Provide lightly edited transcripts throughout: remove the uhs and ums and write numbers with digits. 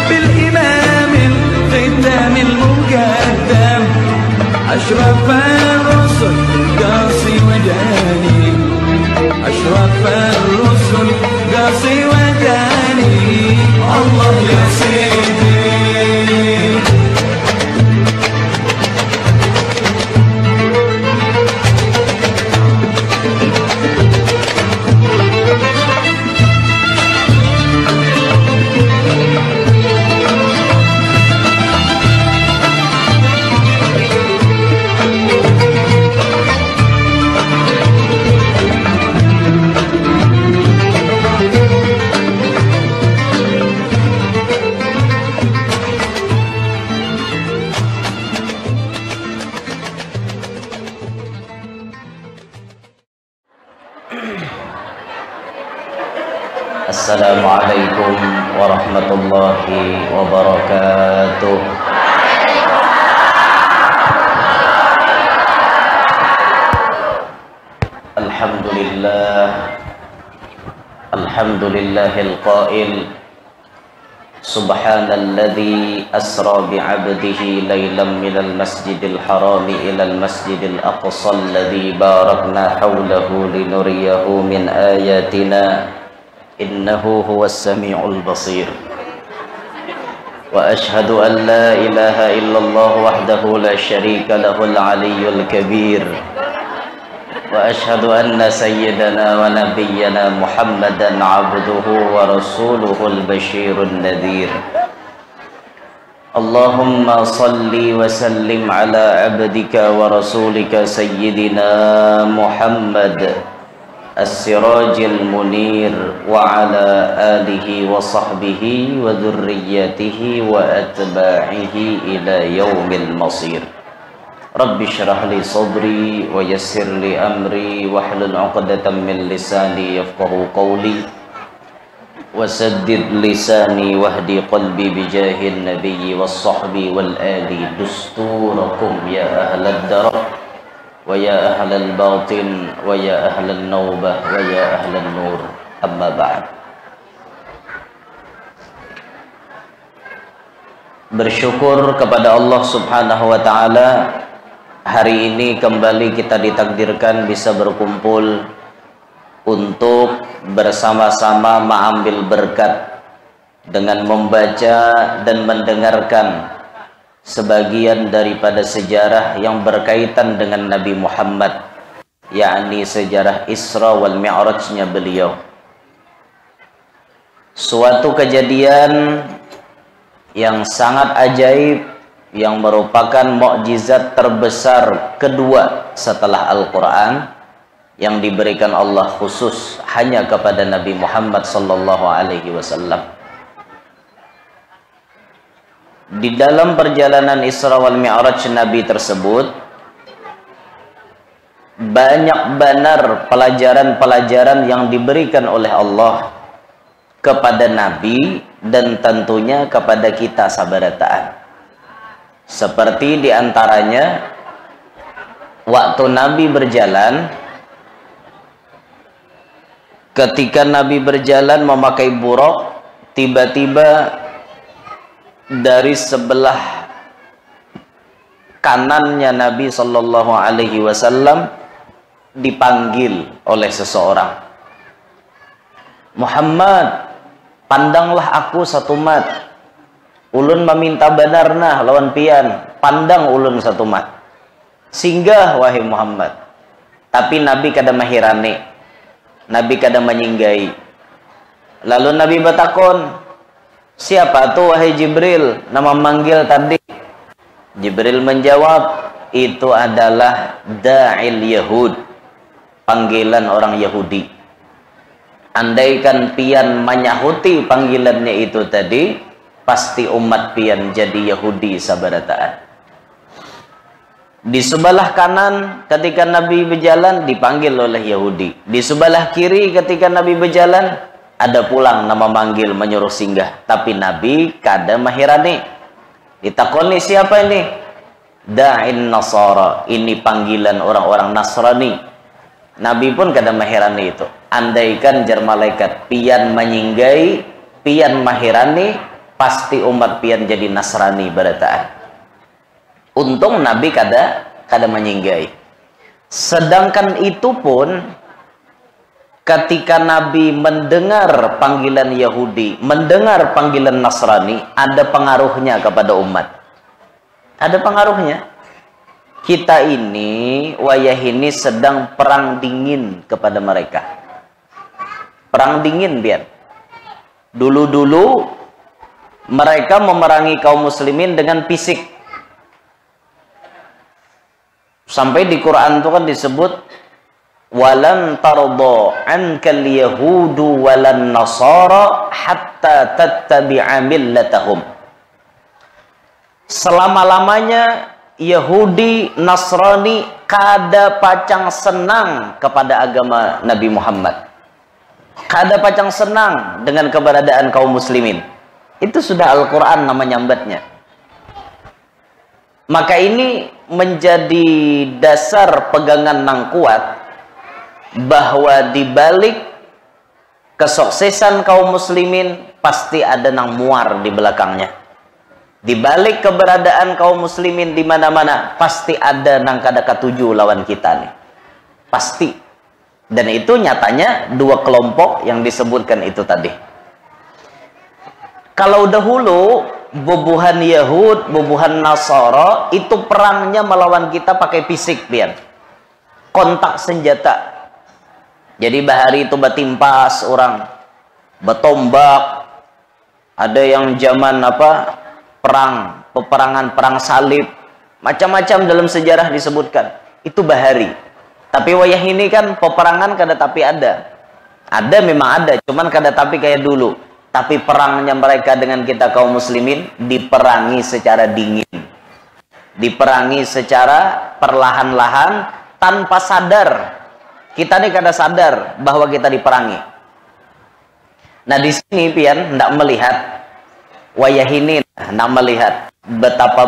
بالإمام الختام المقدم أشرف الرسل قاصي وداني أشرف الرسل قاصي وداني الله يا سيدي Assalamualaikum warahmatullahi wabarakatuh. Alhamdulillahil qail Subhanalladzi asra bi'abdihi laylan minal masjidil harami ilal masjidil aqsa alladzi barakna hawlahu linuriyahu min ayatina innahu huwas sami'ul basir. Wa ashhadu an la ilaha illallah wahdahu la syarika lahul aliyyul kabir. Wa ashhadu anna sayyidana wa nabiyyana Muhammadan abduhu wa rasuluhul basyirun nadhir. Allahumma salli wa sallim ala abdika wa rasulika sayyidina Muhammad as-sirajil munir wa ala alihi wa sahbihi wa dhurriyyatihi wa atba'ihi ila yaumil masir. Rabbi syrah li sadri wa yassir li amri wahlul 'uqdatam min lisani yafqahu qawli wa saddid lisani wahdi qalbi bijahin nabiyyi was sahbi wal ali dusturakum ya ahlad darab wa ya ahlal batin wa ya ahlal naubah wa ya ahlal nur. Amma ba'd. Bersyukur kepada Allah Subhanahu wa ta'ala, hari ini kembali kita ditakdirkan bisa berkumpul untuk bersama-sama mengambil berkat dengan membaca dan mendengarkan sebagian daripada sejarah yang berkaitan dengan Nabi Muhammad, yakni sejarah Isra wal Mi'rajnya beliau. Suatu kejadian yang sangat ajaib, yang merupakan mukjizat terbesar kedua setelah Al-Quran, yang diberikan Allah khusus hanya kepada Nabi Muhammad sallallahu alaihi wasallam. Di dalam perjalanan Isra wal Mi'raj Nabi tersebut, banyak benar pelajaran-pelajaran yang diberikan oleh Allah kepada Nabi dan tentunya kepada kita sabarataan. Seperti diantaranya waktu Nabi berjalan, ketika Nabi berjalan memakai buraq, tiba-tiba dari sebelah kanannya Nabi sallallahu alaihi wasallam dipanggil oleh seseorang. Muhammad, pandanglah aku satu mat. Ulun meminta benarnah lawan pian, pandang ulun satu mat. Singgah wahai Muhammad. Tapi Nabi kada mahirani. Nabi kada menyinggai. Lalu Nabi bertakon, siapa tuh wahai Jibril, nama manggil tadi? Jibril menjawab, itu adalah da'il Yahud, panggilan orang Yahudi. Andaikan pian menyahuti panggilannya itu tadi, pasti umat pian jadi Yahudi sabarataan. Di sebelah kanan ketika Nabi berjalan dipanggil oleh Yahudi. Di sebelah kiri ketika Nabi berjalan ada pulang nama manggil menyuruh singgah. Tapi Nabi kada mahirani. Ditakoni siapa ini? Da'in Nasara. Ini panggilan orang-orang Nasrani. Nabi pun kada mahirani itu. Andaikan jar malaikat pian menyinggai, pian mahirani, pasti umat pian jadi Nasrani barataan. Untung Nabi kada menyinggai. Sedangkan itu pun ketika Nabi mendengar panggilan Yahudi, mendengar panggilan Nasrani, ada pengaruhnya kepada umat. Ada pengaruhnya. Kita ini, wayah ini sedang perang dingin kepada mereka. Perang dingin, biar. Dulu-dulu mereka memerangi kaum muslimin dengan fisik. Sampai di Quran itu kan disebut walan tarda ankal yahudu walan nasara hatta tattabi'a millatahum. Selama-lamanya Yahudi, Nasrani kada pacang senang kepada agama Nabi Muhammad. Kada pacang senang dengan keberadaan kaum muslimin. Itu sudah Al-Quran nama nyambatnya. Maka ini menjadi dasar pegangan nang kuat bahwa di balik kesuksesan kaum muslimin pasti ada nang muar di belakangnya. Di balik keberadaan kaum muslimin di mana-mana pasti ada nang kada katuju lawan kita nih. Pasti. Dan itu nyatanya dua kelompok yang disebutkan itu tadi. Kalau dahulu bubuhan Yahud, bubuhan Nasara itu perangnya melawan kita pakai fisik, pian. Kontak senjata. Jadi bahari itu batimpas orang, betombak. Ada yang zaman peperangan perang salib, macam-macam dalam sejarah disebutkan. Itu bahari. Tapi wayah ini kan peperangan kada tapi ada. Ada memang ada, cuman kada tapi kayak dulu. Tapi perangnya mereka dengan kita kaum muslimin diperangi secara dingin. Diperangi secara perlahan-lahan tanpa sadar. Kita nih kada sadar bahwa kita diperangi. Nah di sini pian hendak melihat wayah ini, hendak melihat berapa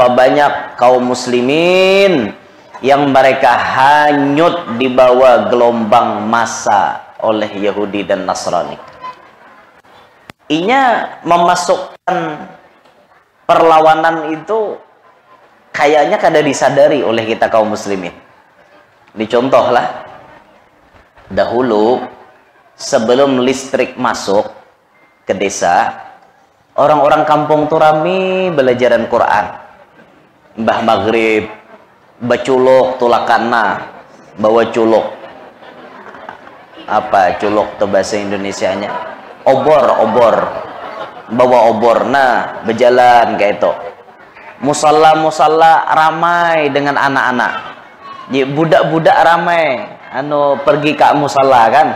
banyak kaum muslimin yang mereka hanyut di bawah gelombang massa oleh Yahudi dan Nasrani. Inya memasukkan perlawanan itu kayaknya kada disadari oleh kita kaum muslimin. Dicontohlah, dahulu sebelum listrik masuk ke desa, orang-orang kampung tuh rame belajaran Quran. Mbah Maghrib, baculuk tulakana, bawa culuk. Apa culuk tuh bahasa Indonesianya? Obor, bawa obor, nah berjalan kayak itu. Musalla ramai dengan anak-anak. Budak-budak ramai, pergi ke musalla kan,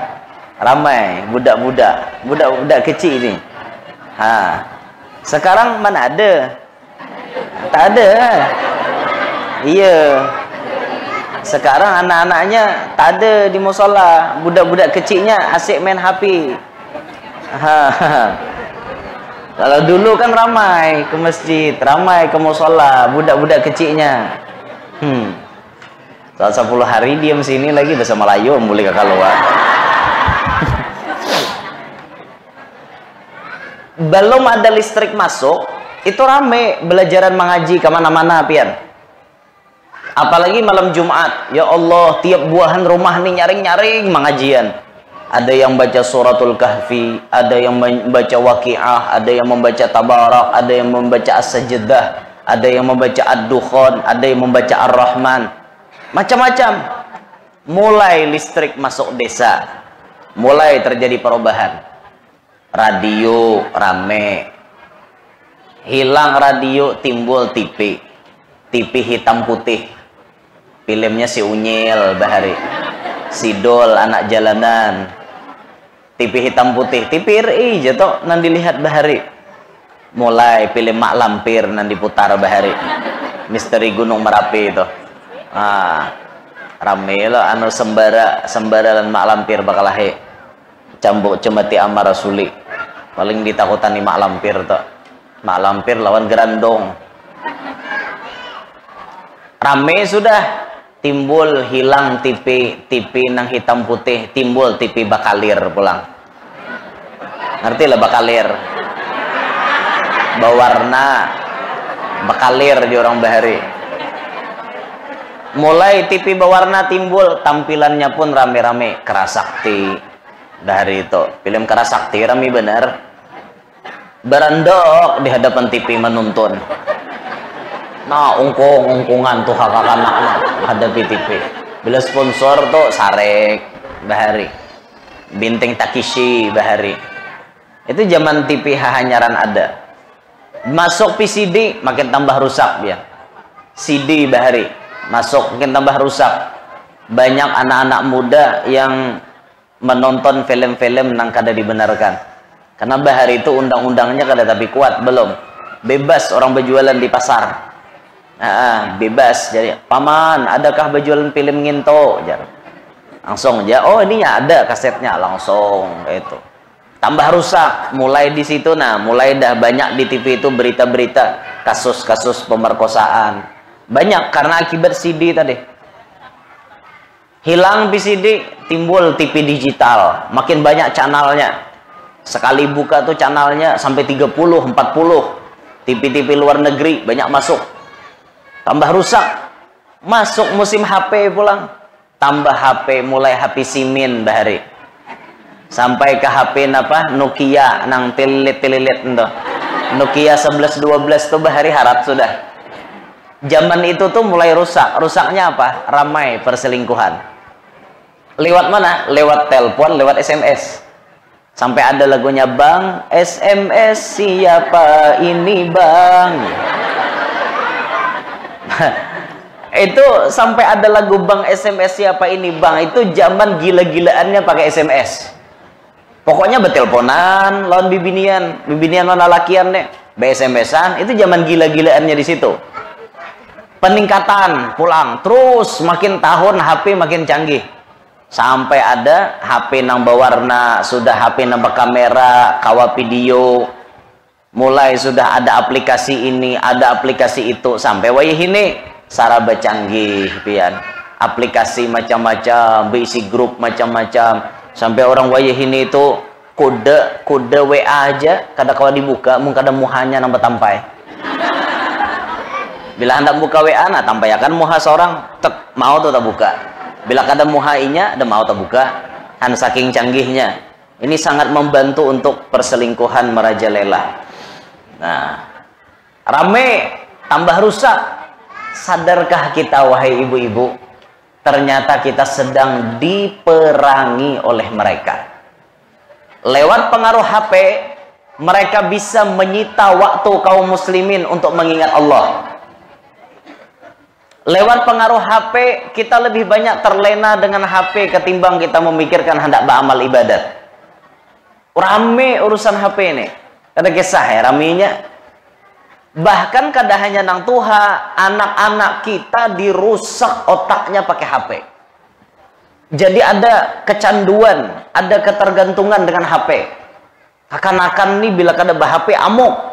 ramai budak-budak kecil ini. Sekarang mana ada? Tak ada. Iya. Sekarang anak-anaknya tak ada di musalla, budak-budak kecilnya asyik main HP. Kalau dulu kan ramai ke masjid, ramai ke musalla, budak-budak kecilnya. Soal 10 hari diam sini lagi bahasa Melayu boleh kakak luar. Belum ada listrik masuk, itu rame belajaran mengaji kemana-mana pian. Apalagi malam Jumat, ya Allah, tiap buahan rumah nih nyaring-nyaring mengajian. Ada yang baca suratul kahfi, ada yang membaca waqi'ah, ada yang membaca tabarak, ada yang membaca as-sajdah, ada yang membaca ad-dukhan, ada yang membaca ar-rahman. Macam-macam. Mulai listrik masuk desa, mulai terjadi perubahan. Radio rame, hilang radio, timbul TV. TV hitam putih, filmnya si Unyil bahari, Sidol anak jalanan. TV hitam putih, TV RI jatuh nan dilihat bahari. Mulai film Mak Lampir nan diputar bahari, Misteri Gunung Merapi itu. Rame lo sembara dan Mak Lampir bakal lahe cambuk cemati amar rasuli. Paling ditakutan nih Mak Lampir tuh. Mak Lampir lawan Gerandong. Rame sudah, timbul hilang TV nang hitam putih, timbul TV bakalir pulang. Ngerti lah bakalir? berwarna, bekalir di orang bahari. Mulai TV berwarna timbul, tampilannya pun rame-rame. Kerasakti dari itu, film Kerasakti rame bener. Berandok di hadapan TV menuntun. Nah, ungkungan tuh kakak anak hadapi TV. Bila sponsor tuh Sarek bahari, Bintang Takishi bahari. Itu zaman TV hanyaran ada. Masuk PCD makin tambah rusak dia. CD bahari masuk makin tambah rusak. Banyak anak-anak muda yang menonton film-film yang kada dibenarkan. Karena bahari itu undang-undangnya kada tapi kuat belum. Bebas orang berjualan di pasar. Bebas. Jadi, paman, adakah berjualan film nginto? Langsung aja. Oh, ini ya ada kasetnya, langsung itu. Tambah rusak, mulai di situ. Nah, mulai dah banyak di TV itu berita-berita kasus-kasus pemerkosaan. Banyak karena akibat CD tadi. Hilang VCD, timbul TV digital. Makin banyak channelnya. Sekali buka tuh channelnya sampai 30, 40. TV-TV luar negeri banyak masuk. Tambah rusak. Masuk musim HP pulang. Tambah HP, mulai HP Simin bahari. Sampai ke HP apa? Nokia nang telilit-telilit itu. Nokia 1112 tuh bahari harap sudah. Zaman itu tuh mulai rusak. Rusaknya apa? Ramai perselingkuhan. Lewat mana? Lewat telepon, lewat SMS. Sampai ada lagunya, Bang, SMS siapa ini Bang? Itu sampai ada lagu Bang SMS siapa ini Bang. Itu zaman gila-gilaannya pakai SMS. Pokoknya beteleponan lawan bibinian lawan lalakian deh, SMS-an. Itu zaman gila-gilaannya di situ. Peningkatan pulang terus, makin tahun HP makin canggih. Sampai ada HP nang berwarna, sudah HP nang berkamera, kawa video. Mulai sudah ada aplikasi ini, ada aplikasi itu. Sampai wayah ini saraba canggih pian. Aplikasi macam-macam, berisi grup macam-macam. Sampai orang wayah ini itu kode WA aja kada kawa dibuka, mung kada muhanya nang betampai. Bila hendak buka WA, nah tampayakan muha seorang, tek mau tuh tak buka. Bila kada muhainya, ada mau tak buka. Han saking canggihnya. Ini sangat membantu untuk perselingkuhan merajalela. Nah, rame, tambah rusak. Sadarkah kita wahai ibu-ibu? Ternyata kita sedang diperangi oleh mereka. Lewat pengaruh HP, mereka bisa menyita waktu kaum muslimin untuk mengingat Allah. Lewat pengaruh HP, kita lebih banyak terlena dengan HP ketimbang kita memikirkan hendak beramal ibadat. Rame urusan HP ini. Ada kisah ya, ramenya. Bahkan kada hanya nang tuha, anak-anak kita dirusak otaknya pakai HP. Jadi ada kecanduan, ada ketergantungan dengan HP. Akan-akan nih bila kada bah-HP amuk.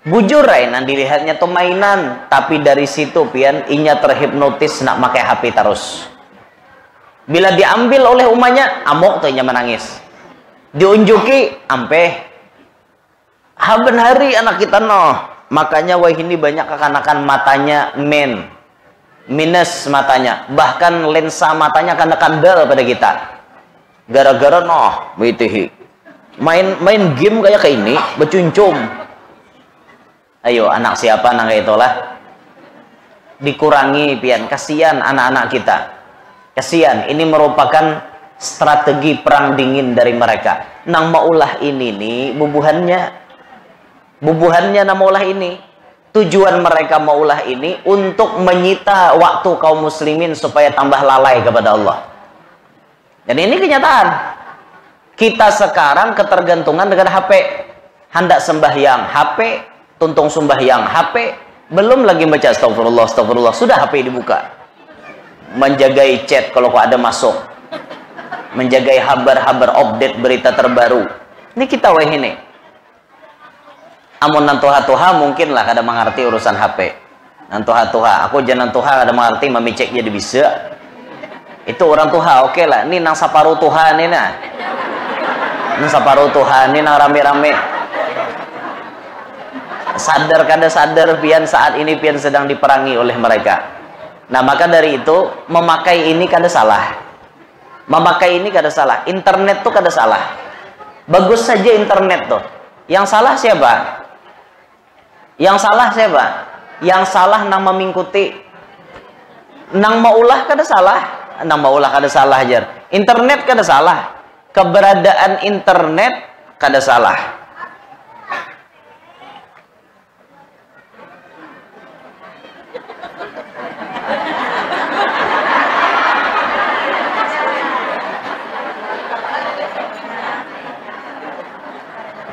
Bujur nan dilihatnya tuh mainan, tapi dari situ pian inya terhipnotis nak pakai HP terus. Bila diambil oleh umanya, amuk tuh inya menangis. Diunjuki, ampeh. Haben hari anak kita noh. Makanya wah ini banyak kekanakan matanya minus matanya. Bahkan lensa matanya kandel pada kita. Gara-gara noh, witihi. Main game kayak ini, bercuncum. Ayo anak siapa nang kayak itulah. Dikurangi pian, kasihan anak-anak kita. Kasihan, ini merupakan strategi perang dingin dari mereka. Nang maulah ini nih bubuhannya nang maulah ini. Tujuan mereka maulah ini untuk menyita waktu kaum muslimin supaya tambah lalai kepada Allah. Dan ini kenyataan. Kita sekarang ketergantungan dengan HP. Hendak sembahyang HP, tuntung sembahyang HP, belum lagi baca astagfirullah, sudah HP dibuka. Menjagai chat kalau ada masuk. Menjagai habar-habar update berita terbaru. Ini kita weh ini. Amun nantuha-tuha mungkinlah kada mengerti urusan HP. Nantuha-tuha, aku jangan tuha kada mengerti memicek jadi bisa. Itu orang tuha, oke lah. Ini nang saparu tuha ini nah. Nang saparu tuha ini nang rame-rame. Sadar kada sadar pian saat ini pian sedang diperangi oleh mereka. Nah, maka dari itu memakai ini kada salah. Memakai ini kada salah. Internet tuh kada salah. Bagus saja internet tuh. Yang salah siapa? Yang salah siapa? Yang salah nang memingkuti. Nang maulah kada salah. Nang maulah kada salah ajar. Internet kada salah. Keberadaan internet kada salah.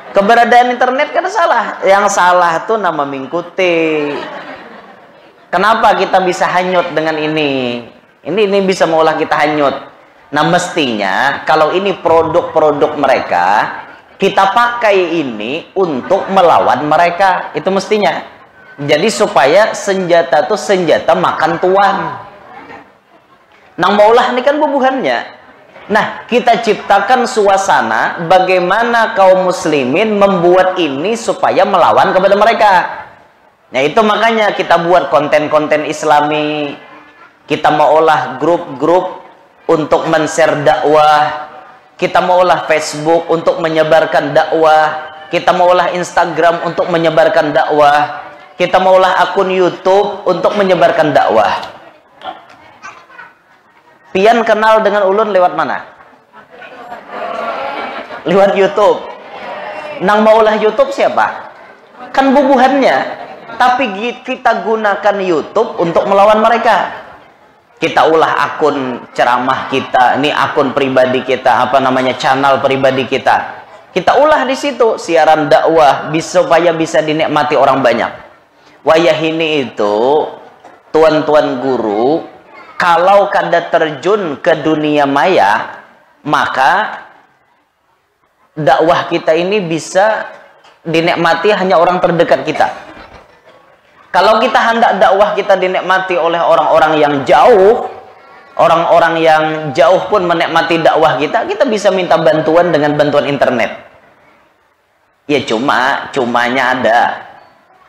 Keberadaan internet kan salah. Yang salah tuh nama mengikuti. Kenapa kita bisa hanyut dengan ini? Ini bisa maulah kita hanyut. Nah, mestinya kalau ini produk-produk mereka, kita pakai ini untuk melawan mereka. Itu mestinya. Jadi supaya senjata tuh senjata makan tuan. Nang maulah ini kan bubuhannya. Nah, kita ciptakan suasana bagaimana kaum muslimin membuat ini supaya melawan kepada mereka. Nah, itu makanya kita buat konten-konten islami. Kita mau olah grup-grup untuk men-share dakwah. Kita mau olah Facebook untuk menyebarkan dakwah. Kita mau olah Instagram untuk menyebarkan dakwah. Kita mau olah akun YouTube untuk menyebarkan dakwah. Pian kenal dengan ulun lewat mana? Lewat YouTube. Nang maulah YouTube siapa? Kan bubuhannya. Tapi kita gunakan YouTube untuk melawan mereka. Kita ulah akun ceramah kita, ini akun pribadi kita, apa namanya, channel pribadi kita. Kita ulah di situ siaran dakwah supaya bisa dinikmati orang banyak. Wayah ini itu tuan-tuan guru, kalau kada terjun ke dunia maya, maka dakwah kita ini bisa dinikmati hanya orang terdekat kita. Kalau kita hendak dakwah kita dinikmati oleh orang-orang yang jauh, orang-orang yang jauh pun menikmati dakwah kita, kita bisa minta bantuan dengan bantuan internet. Ya cumanya ada.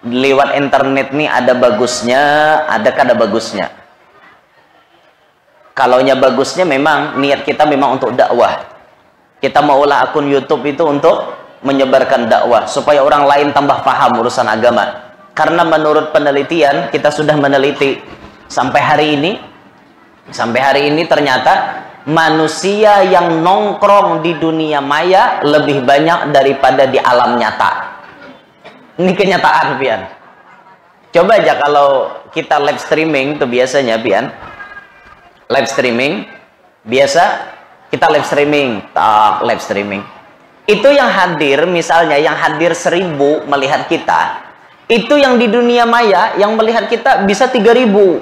Lewat internet nih ada bagusnya, ada kada bagusnya. Kalaunya bagusnya memang niat kita memang untuk dakwah. Kita maulah akun YouTube itu untuk menyebarkan dakwah supaya orang lain tambah paham urusan agama. Karena menurut penelitian, kita sudah meneliti sampai hari ini ternyata manusia yang nongkrong di dunia maya lebih banyak daripada di alam nyata. Ini kenyataan, pian. Coba aja kalau kita live streaming tuh biasanya, pian. Live streaming biasa kita live streaming. Itu yang hadir, misalnya yang hadir 1000 melihat kita, itu yang di dunia maya yang melihat kita bisa 3000.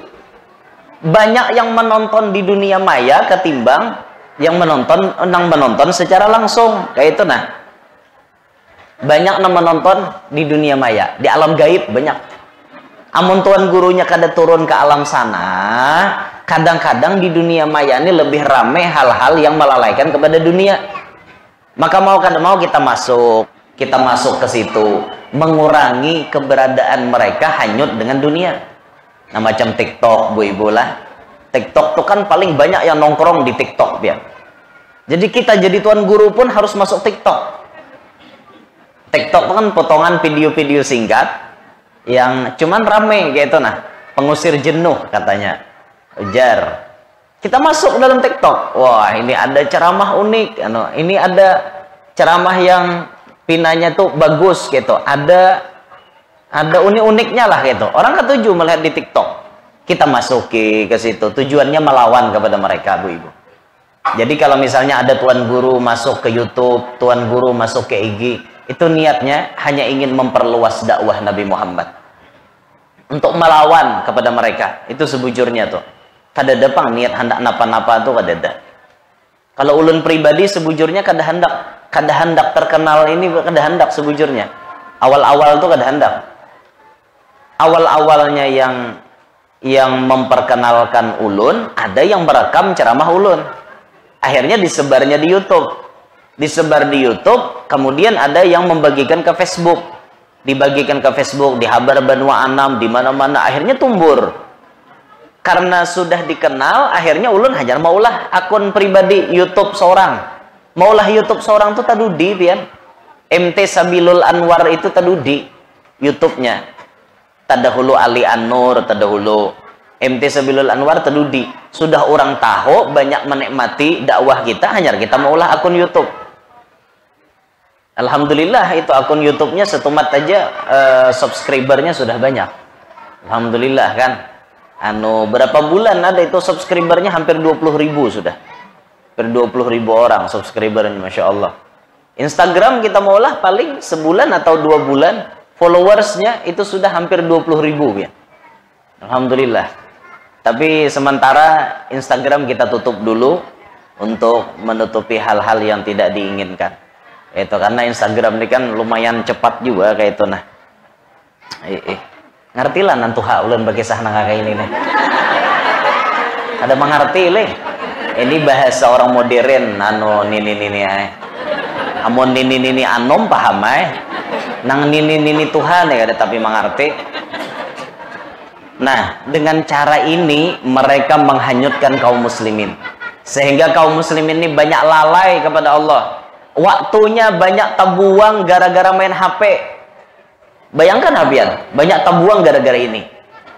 Banyak yang menonton di dunia maya ketimbang yang menonton secara langsung. Kayak itu nah. Banyak yang menonton di dunia maya, di alam gaib banyak. Amun tuan gurunya kada turun ke alam sana, kadang-kadang di dunia maya ini lebih ramai hal-hal yang melalaikan kepada dunia. Maka mau kada mau kita masuk ke situ, mengurangi keberadaan mereka hanyut dengan dunia. Nah, macam TikTok, bu ibu lah. TikTok tuh kan paling banyak yang nongkrong di TikTok, ya. Jadi kita jadi tuan guru pun harus masuk TikTok. TikTok kan potongan video-video singkat yang cuman rame kayak itu nah, pengusir jenuh katanya. Ujar. Kita masuk dalam TikTok. Wah, ini ada ceramah unik, ini ada ceramah yang pinanya tuh bagus gitu. Ada unik-uniknya lah gitu. Orang ketujuh melihat di TikTok. Kita masuki ke situ. Tujuannya melawan kepada mereka, Bu Ibu. Jadi kalau misalnya ada tuan guru masuk ke YouTube, tuan guru masuk ke IG, itu niatnya hanya ingin memperluas dakwah Nabi Muhammad. Untuk melawan kepada mereka. Itu sebujurnya tuh. Kada ada pang niat hendak napa-napa tuh kada ada. Kalau ulun pribadi sebujurnya kada hendak terkenal ini, kada hendak sebujurnya. Awal-awal tuh kada hendak. Awal-awalnya yang memperkenalkan ulun, ada yang merekam ceramah ulun. Akhirnya disebarnya di YouTube. Disebar di YouTube, kemudian ada yang membagikan ke Facebook. dibagikan ke Facebook, di Habar Banua Anam, di mana-mana, akhirnya tumbur. Karena sudah dikenal, akhirnya ulun hajar maulah akun pribadi YouTube seorang. Maulah YouTube seorang tuh tadudi pian. MT Sabilul Anwar itu tadudi YouTube-nya. Tadahulu Ali An-Nur, tadahulu MT Sabilul Anwar tadudi. Sudah orang tahu, banyak menikmati dakwah kita, hanya kita maulah akun YouTube. Alhamdulillah itu akun YouTube-nya setumat aja subscribernya sudah banyak. Alhamdulillah kan. Berapa bulan ada itu subscribernya hampir 20.000 sudah. Hampir 20.000 orang subscribernya, Masya Allah. Instagram kita maulah paling sebulan atau 2 bulan followersnya itu sudah hampir 20.000 ya. Alhamdulillah. Tapi sementara Instagram kita tutup dulu untuk menutupi hal-hal yang tidak diinginkan. Itu karena Instagram ini kan lumayan cepat juga kayak itu nah. Ngerti lah nantu hak ulun bagi sahna kayak ini nih. Ada mengerti leh. Ini bahasa orang modern nini amun nini anom paham nang nini Tuhan ya ada tapi mengerti. Nah, dengan cara ini mereka menghanyutkan kaum muslimin. Sehingga kaum muslimin ini banyak lalai kepada Allah. Waktunya banyak terbuang gara-gara main HP. Bayangkan Habian, banyak terbuang gara-gara ini.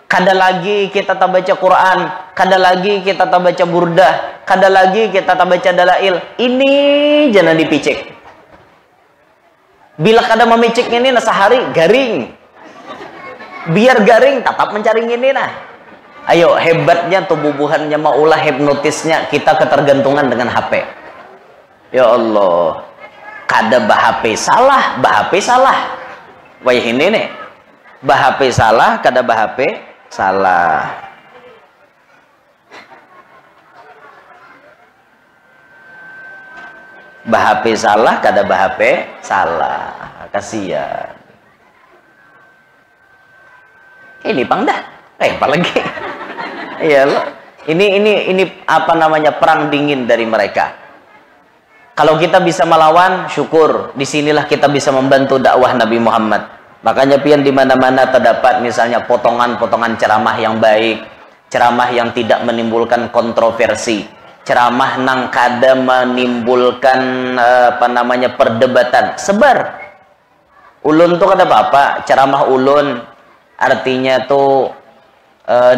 Kada lagi kita baca Quran, kada lagi kita baca burdah, kada lagi kita baca dalail. Ini jangan dipicik. Bila kada memicik ini nah sehari garing. Biar garing tetap mencari ini nah. Ayo hebatnya tubuhannya maulah hipnotisnya kita ketergantungan dengan HP. Ya Allah, kada bah-HP salah, bah-HP salah. Wah ini nih, bah-HP salah, kada bah-HP salah. Bah-HP salah, kada bah-HP salah. Kasihan. Ini pang dah, apalagi. Iya loh. Ini apa namanya perang dingin dari mereka. Kalau kita bisa melawan, syukur. Disinilah kita bisa membantu dakwah Nabi Muhammad. Makanya pian di mana-mana terdapat misalnya potongan-potongan ceramah yang baik, ceramah yang tidak menimbulkan kontroversi, ceramah nang kada menimbulkan apa namanya perdebatan. Sebar. Ulun tuh kada apa-apa, ceramah ulun artinya tuh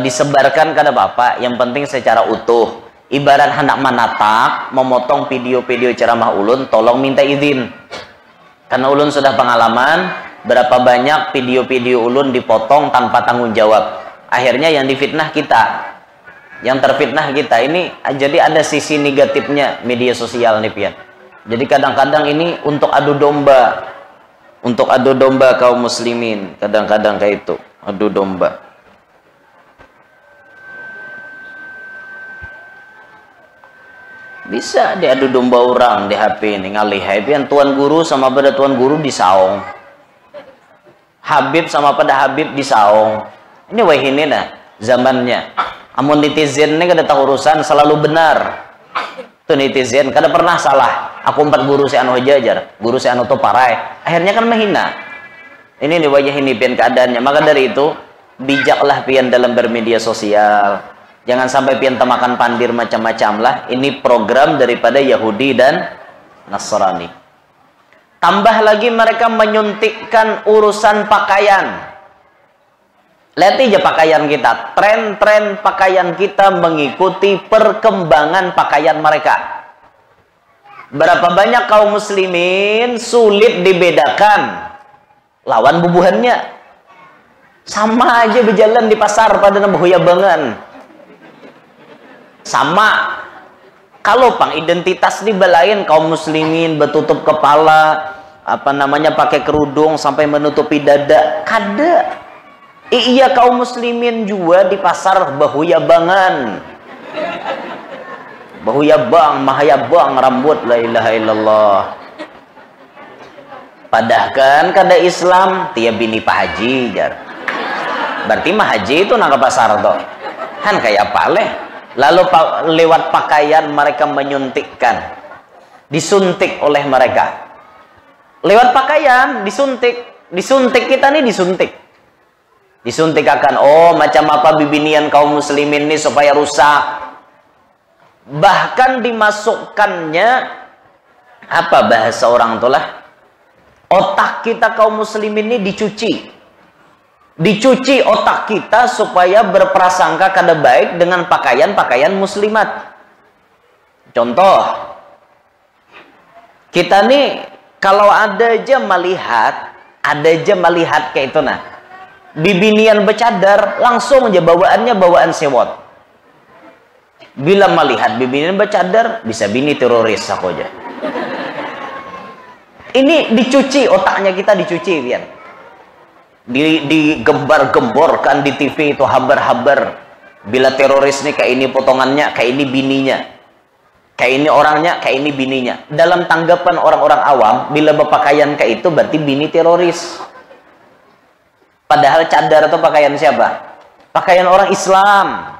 disebarkan kada apa-apa. Yang penting secara utuh. Ibarat hendak manatak memotong video-video ceramah ulun, tolong minta izin. Karena ulun sudah pengalaman berapa banyak video-video ulun dipotong tanpa tanggung jawab. Akhirnya yang difitnah kita, yang terfitnah kita ini. Jadi ada sisi negatifnya media sosial nih pian. Jadi kadang-kadang ini untuk adu domba, kaum muslimin. Kadang-kadang kayak itu adu domba. Bisa diadu domba orang di HP ini ngalih Habian tuan guru sama pada tuan guru disaung, Habib sama pada Habib disaung. Ini wah ini nah zamannya. Amun netizen ini kada tahu urusan selalu benar. Tuh netizen kada pernah salah. Aku 4 guru si anu jajar, guru si anu tuh parai. Akhirnya kan menghina. Ini nih wajah ini pian keadaannya. Maka dari itu bijaklah pian dalam bermedia sosial. Jangan sampai pian temakan pandir macam-macam lah. Ini program daripada Yahudi dan Nasrani. Tambah lagi mereka menyuntikkan urusan pakaian. Lihat aja pakaian kita. Tren-tren pakaian kita mengikuti perkembangan pakaian mereka. Berapa banyak kaum muslimin sulit dibedakan lawan bubuhannya. Sama aja berjalan di pasar pada nabahuyabangan. Sama. Kalau pang identitas dibelain kaum muslimin bertutup kepala, apa namanya pakai kerudung sampai menutupi dada, kada. Iya kaum muslimin juga di pasar bahuyabangan. Bahuyabang, mahayabang rambut la ilaha illallah. Padahkan kada Islam tiap bini Pak Haji jar. Berarti mah haji itu nang ke pasar toh. Han kayak apa leh? Lalu lewat pakaian mereka menyuntikkan, disuntik oleh mereka. Lewat pakaian disuntik. Disuntik kita nih, disuntik. Disuntik akan, oh macam apa bibinian kaum muslimin ini supaya rusak. Bahkan dimasukkannya, apa bahasa orang itulah, otak kita kaum muslimin ini dicuci. Dicuci otak kita supaya berprasangka kada baik dengan pakaian-pakaian muslimat. Contoh, kita nih kalau ada aja melihat kayak itu nah, bibinian bercadar, langsung aja bawaannya bawaan sewot. Bila melihat bibinian bercadar, bisa bini teroris aku aja. Ini dicuci otaknya kita, dicuci Pian. Digembar-gemborkan di TV itu habar-habar. Bila teroris nih kayak ini potongannya, kayak ini bininya. Kayak ini orangnya, kayak ini bininya. Dalam tanggapan orang-orang awam, bila berpakaian kayak itu berarti bini teroris. Padahal cadar itu pakaian siapa? Pakaian orang Islam.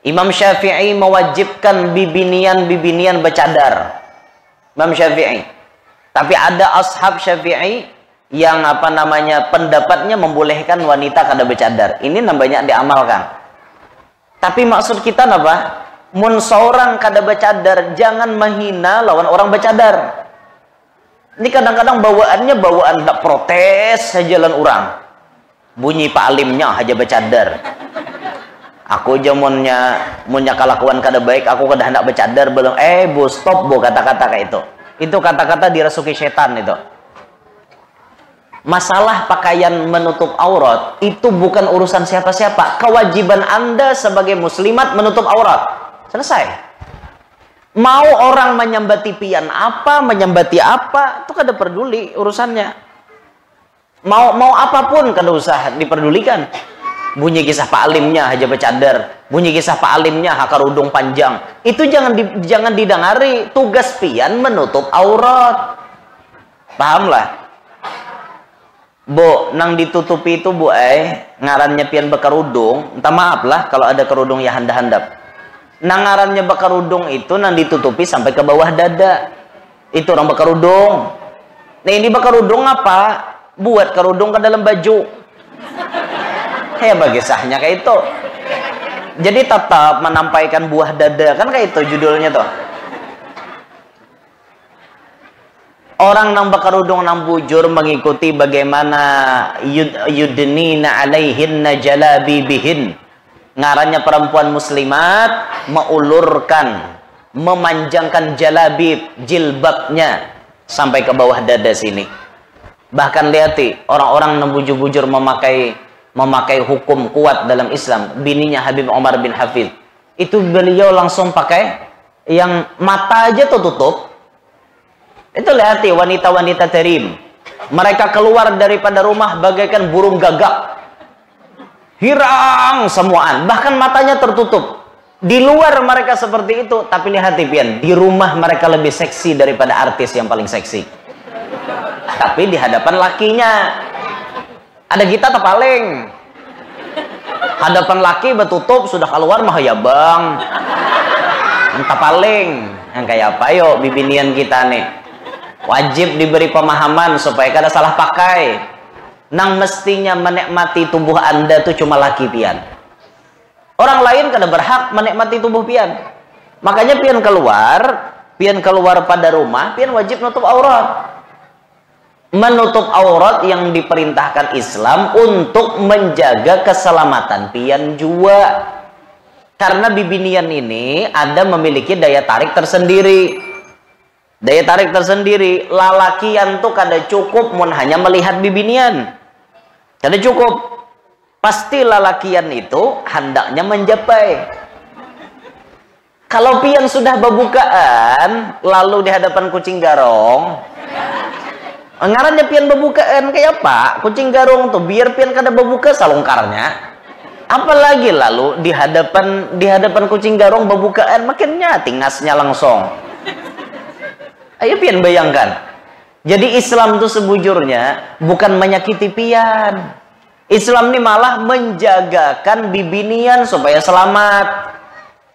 Imam Syafi'i mewajibkan bibinian bercadar. Imam Syafi'i. Tapi ada ashab Syafi'i yang apa namanya pendapatnya membolehkan wanita kada bercadar. Ini namanya diamalkan. Tapi maksud kita apa? Mun seorang kada bercadar, jangan menghina lawan orang bercadar. Ini kadang-kadang bawaannya bawaan tak protes saja jalan orang. Bunyi pak alimnya aja bercadar. Aku aja munnya kelakuan kada baik, aku kada hendak bercadar belum. Bu stop bu kata-kata kayak itu. Itu kata-kata dirasuki setan itu. Masalah pakaian menutup aurat itu bukan urusan siapa-siapa. Kewajiban Anda sebagai muslimat menutup aurat. Selesai. Mau orang menyambati pian apa, menyambati apa, itu kada peduli urusannya. Mau apapun kada usah diperdulikan. Bunyi kisah Pak Alimnya aja bercadar, bunyi kisah Pak Alimnya haka rudung panjang. Itu jangan didengari. Tugas pian menutup aurat. Pahamlah? Bu, nang ditutupi itu bu ngarannya pian bekerudung. Minta maaf lah kalau ada kerudung ya handap-handap. Nang ngarannya bekerudung itu nang ditutupi sampai ke bawah dada. Itu orang bekerudung. Nah ini bekerudung apa? Buat kerudung ke dalam baju. Kayak bagi sahnya kayak itu. Jadi tetap menampaikan buah dada kan kayak itu judulnya tuh. Orang nang bekerudung nang bujur mengikuti bagaimana yudnina alaihinna jalabibihin. Ngarannya perempuan muslimat meulurkan, memanjangkan jalabib, jilbabnya sampai ke bawah dada sini. Bahkan lihati orang-orang yang bujur-bujur memakai hukum kuat dalam Islam. Bininya Habib Umar bin Hafidh itu beliau langsung pakai yang mata aja tuh tutup. Itu lihati wanita-wanita terim, mereka keluar daripada rumah bagaikan burung gagak, hirang semuaan, bahkan matanya tertutup. Di luar mereka seperti itu, tapi lihat pian, di rumah mereka lebih seksi daripada artis yang paling seksi. Tapi di hadapan lakinya, ada kita terpaling. Hadapan laki betutup sudah keluar mah ya bang, entah paling yang kayak apa yo bibinian kita nih. Wajib diberi pemahaman supaya kada salah pakai. Nang mestinya menikmati tubuh Anda tuh cuma laki pian. Orang lain kada berhak menikmati tubuh pian. Makanya pian keluar pada rumah, pian wajib nutup aurat. Menutup aurat yang diperintahkan Islam untuk menjaga keselamatan pian juga. Karena bibinian ini ada memiliki daya tarik tersendiri. Daya tarik tersendiri, lalakian tuh kada cukup mun hanya melihat bibinian. Kada cukup. Pasti lalakian itu hendaknya menjapai. Kalau pian sudah bebukaan lalu di hadapan kucing garong, ngarannya pian bebukaan kayak apa? Kucing garong tuh biar pian kada bebuka salungkarnya. Apalagi lalu di hadapan kucing garong bebukaan makinnya tingasnya langsung. Ayo pian bayangkan. Jadi Islam itu sebujurnya bukan menyakiti pian. Islam ini malah menjagakan bibinian supaya selamat.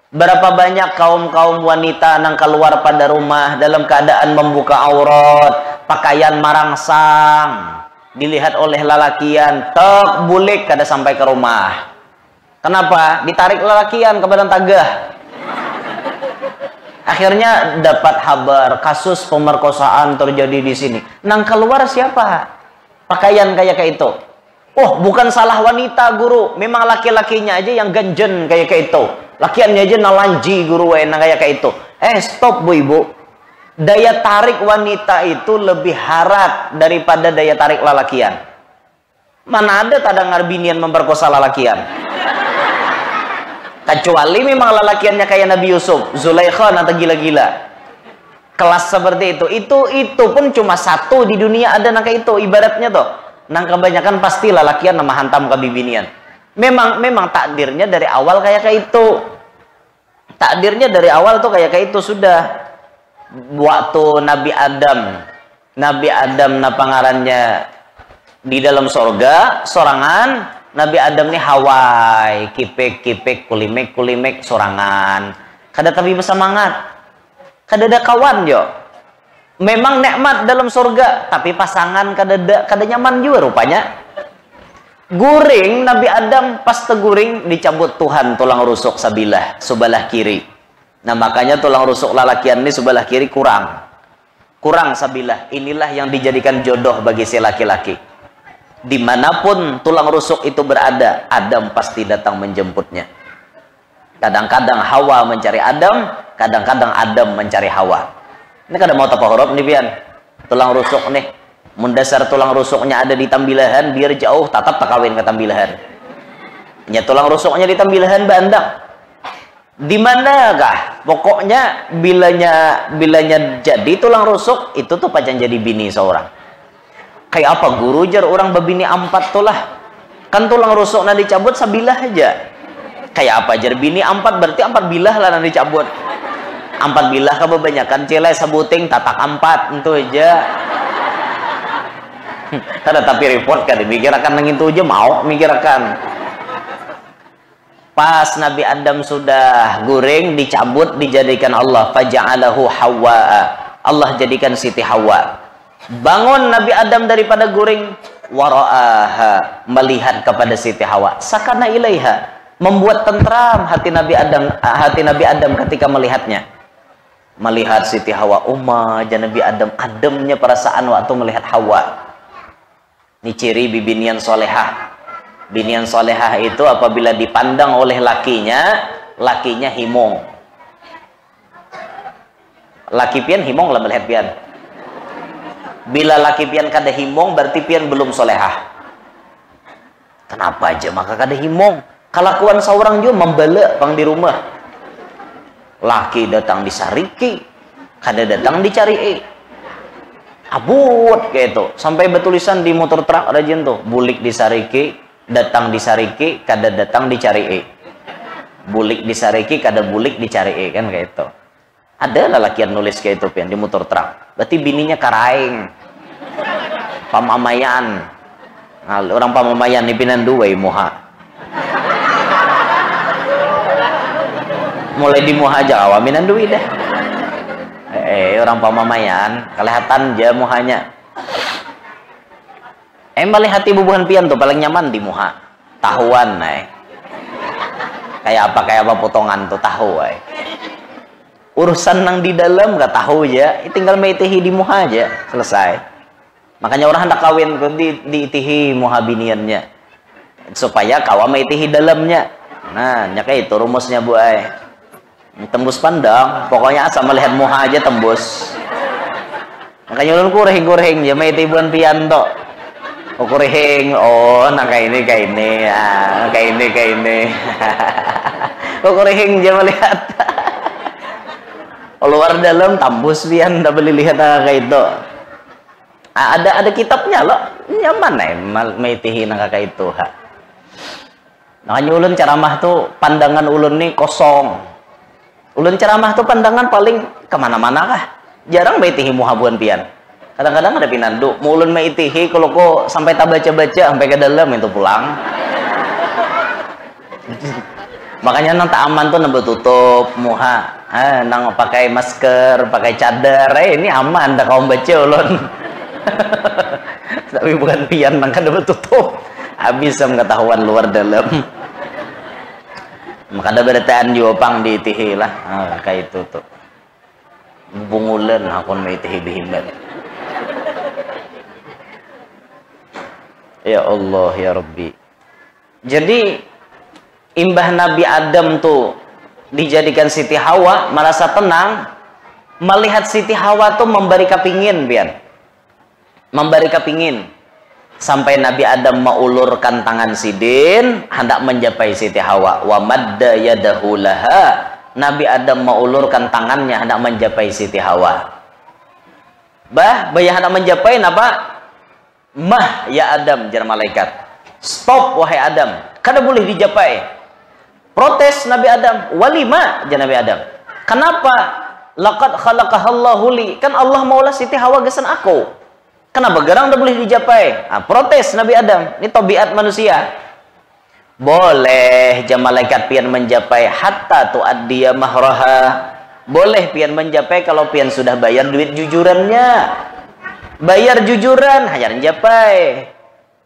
Berapa banyak kaum-kaum wanita yang keluar pada rumah dalam keadaan membuka aurat, pakaian marangsang. dilihat oleh lalakian, tek bulik kada sampai ke rumah. Kenapa? Ditarik lalakian ke badan tagah. Akhirnya dapat kabar kasus pemerkosaan terjadi di sini. Nang keluar siapa? Pakaian kayak itu. Oh, bukan salah wanita guru, memang laki-lakinya aja yang ganjen kayak itu. Lakiannya aja nalanji guru nang kayak itu. Stop bu ibu. Daya tarik wanita itu lebih harat daripada daya tarik lalakian. Mana ada tadangar binian memperkosa lalakian? Kecuali memang lalakiannya kayak Nabi Yusuf, Zulaikha atau gila-gila. Kelas seperti itu pun cuma satu di dunia ada nang kayak itu. Ibaratnya tuh, nang kebanyakan pasti lalakian nama hantam ke bibinian. Memang takdirnya dari awal kayak itu. Takdirnya dari awal tuh kayak itu sudah. Waktu Nabi Adam pangarannya di dalam sorga sorangan, Nabi Adam nih hawai kipek kulimek sorangan kada tapi bersemangat, kada ada kawan jo. Memang nikmat dalam sorga tapi pasangan kada nyaman juga rupanya. Guring Nabi Adam pas teguring dicabut Tuhan tulang rusuk sebelah kiri. Nah makanya tulang rusuk lalakian ini sebelah kiri kurang sabilah. Inilah yang dijadikan jodoh bagi si laki-laki. Dimanapun tulang rusuk itu berada, Adam pasti datang menjemputnya. Kadang-kadang Hawa mencari Adam, kadang-kadang Adam mencari Hawa. Ini kadang mau tapa huruf nih pian. Tulang rusuk nih, mendasar tulang rusuknya ada di tambilahan, biar jauh tetap tak kawin ke tambilahan. Ya tulang rusuknya di tambilahan bandang. Di manakah? Pokoknya bilanya jadi tulang rusuk itu tuh pajan jadi bini seorang. Kayak apa guru jar orang babini 4 tuh lah. Kan tulang rusuknya dicabut sabilah aja. Kayak apa jar bini 4 berarti 4 bilah lah nanti dicabut. 4 bilah kebanyakan celai sebuting tatak 4 itu aja. Kada tapi report kan mikirakan nang itu aja mau mikirakan. Pas Nabi Adam sudah guring, dicabut, dijadikan Allah. Faja'alahu Hawa. Allah jadikan Siti Hawa. Bangun Nabi Adam daripada guring. Wara'aha. Melihat kepada Siti Hawa. Sakana ilaiha. Membuat tentram hati Nabi Adam ketika melihatnya. Melihat Siti Hawa. Aja Nabi Adam. Ademnya perasaan waktu melihat Hawa. Ini ciri bibinian solehah. Binian solehah itu apabila dipandang oleh lakinya himong. Laki pian himong lah melihat pian. Bila laki pian kada himong berarti pian belum solehah. Kenapa aja maka kada himong? Kelakuan seorang juga membela pang di rumah. Laki datang disariki, kada datang dicari. Abut kayak itu. Sampai bertulisan di motor truk rajin tuh, bulik disariki. Datang disariki, kada datang dicari. Bulik disariki, kada bulik dicari kan kayak itu. Ada lelaki yang nulis kayak itu pian di motor truk. Berarti bininya karaing. Pamamayan. Nah, orang pamamayan ni pinan dua muha. Mulai di muha aja awaminan duit dah. Orang pamamayan, kelihatan aja muhanya. Paling hati bubuhan pian tuh paling nyaman di muha. Tahuan kayak apa potongan tuh tahu urusan nang di dalam gak tahu aja, tinggal meitihi di muha aja selesai. Makanya orang hendak kawin tuh diitihi muha biniannya supaya kawa meitihi dalamnya. Nah kayak itu rumusnya bu tembus pandang, pokoknya asal melihat muha aja tembus. Makanya ulun kureng ya meitihi buan pian tuh. Kurehing, nah kayak ini, kurehing dia melihat. Luar dalam tambus pian, tak boleh lihat kayak itu. Ada kitabnya loh, nyaman meitihi kayak itu. Makanya ulun ceramah tuh pandangan ulun nih kosong. Ulun ceramah tuh pandangan paling kemana-mana kah? Jarang meitihi muhabuan pian. Kadang-kadang ada pinandu, mulun maitihi kalau kok sampai tak baca-baca sampai ke dalam itu pulang. Makanya nang tak aman tuh nambah tutup muha, nang pakai masker, pakai cadar, ini aman dah kau baca ulun. tapi bukan pian nang kada betutup. Habis pengetahuan luar dalam. Maka ada beritaan jopang di tihi lah. Kayak itu tuh. Bungulan akon may tihi bihimat. Ya Allah ya Rabbi. Jadi imbah Nabi Adam tuh dijadikan Siti Hawa merasa tenang melihat Siti Hawa tuh memberi kepingin pian. Memberi kepingin sampai Nabi Adam mengulurkan tangan sidin hendak menjapai Siti Hawa. Wa madda yadahu laha. Nabi Adam mengulurkan tangannya hendak menjapai Siti Hawa. Bayah hendak menjapai apa? Mah ya Adam, jar malaikat. Stop wahai Adam, kada boleh dijapai. Protes Nabi Adam. Walima jar Nabi Adam. Kenapa? Laqad khalaqahallahu li. Kan Allah maulah Siti Hawa gesan aku. Kenapa gerang dah boleh dijapai? Protes Nabi Adam. Ini tabiat manusia. Boleh jar malaikat pian menjapai hatta tuaddiya mahraha. Boleh pian menjapai kalau pian sudah bayar duit jujurannya. Bayar jujuran hajar japai.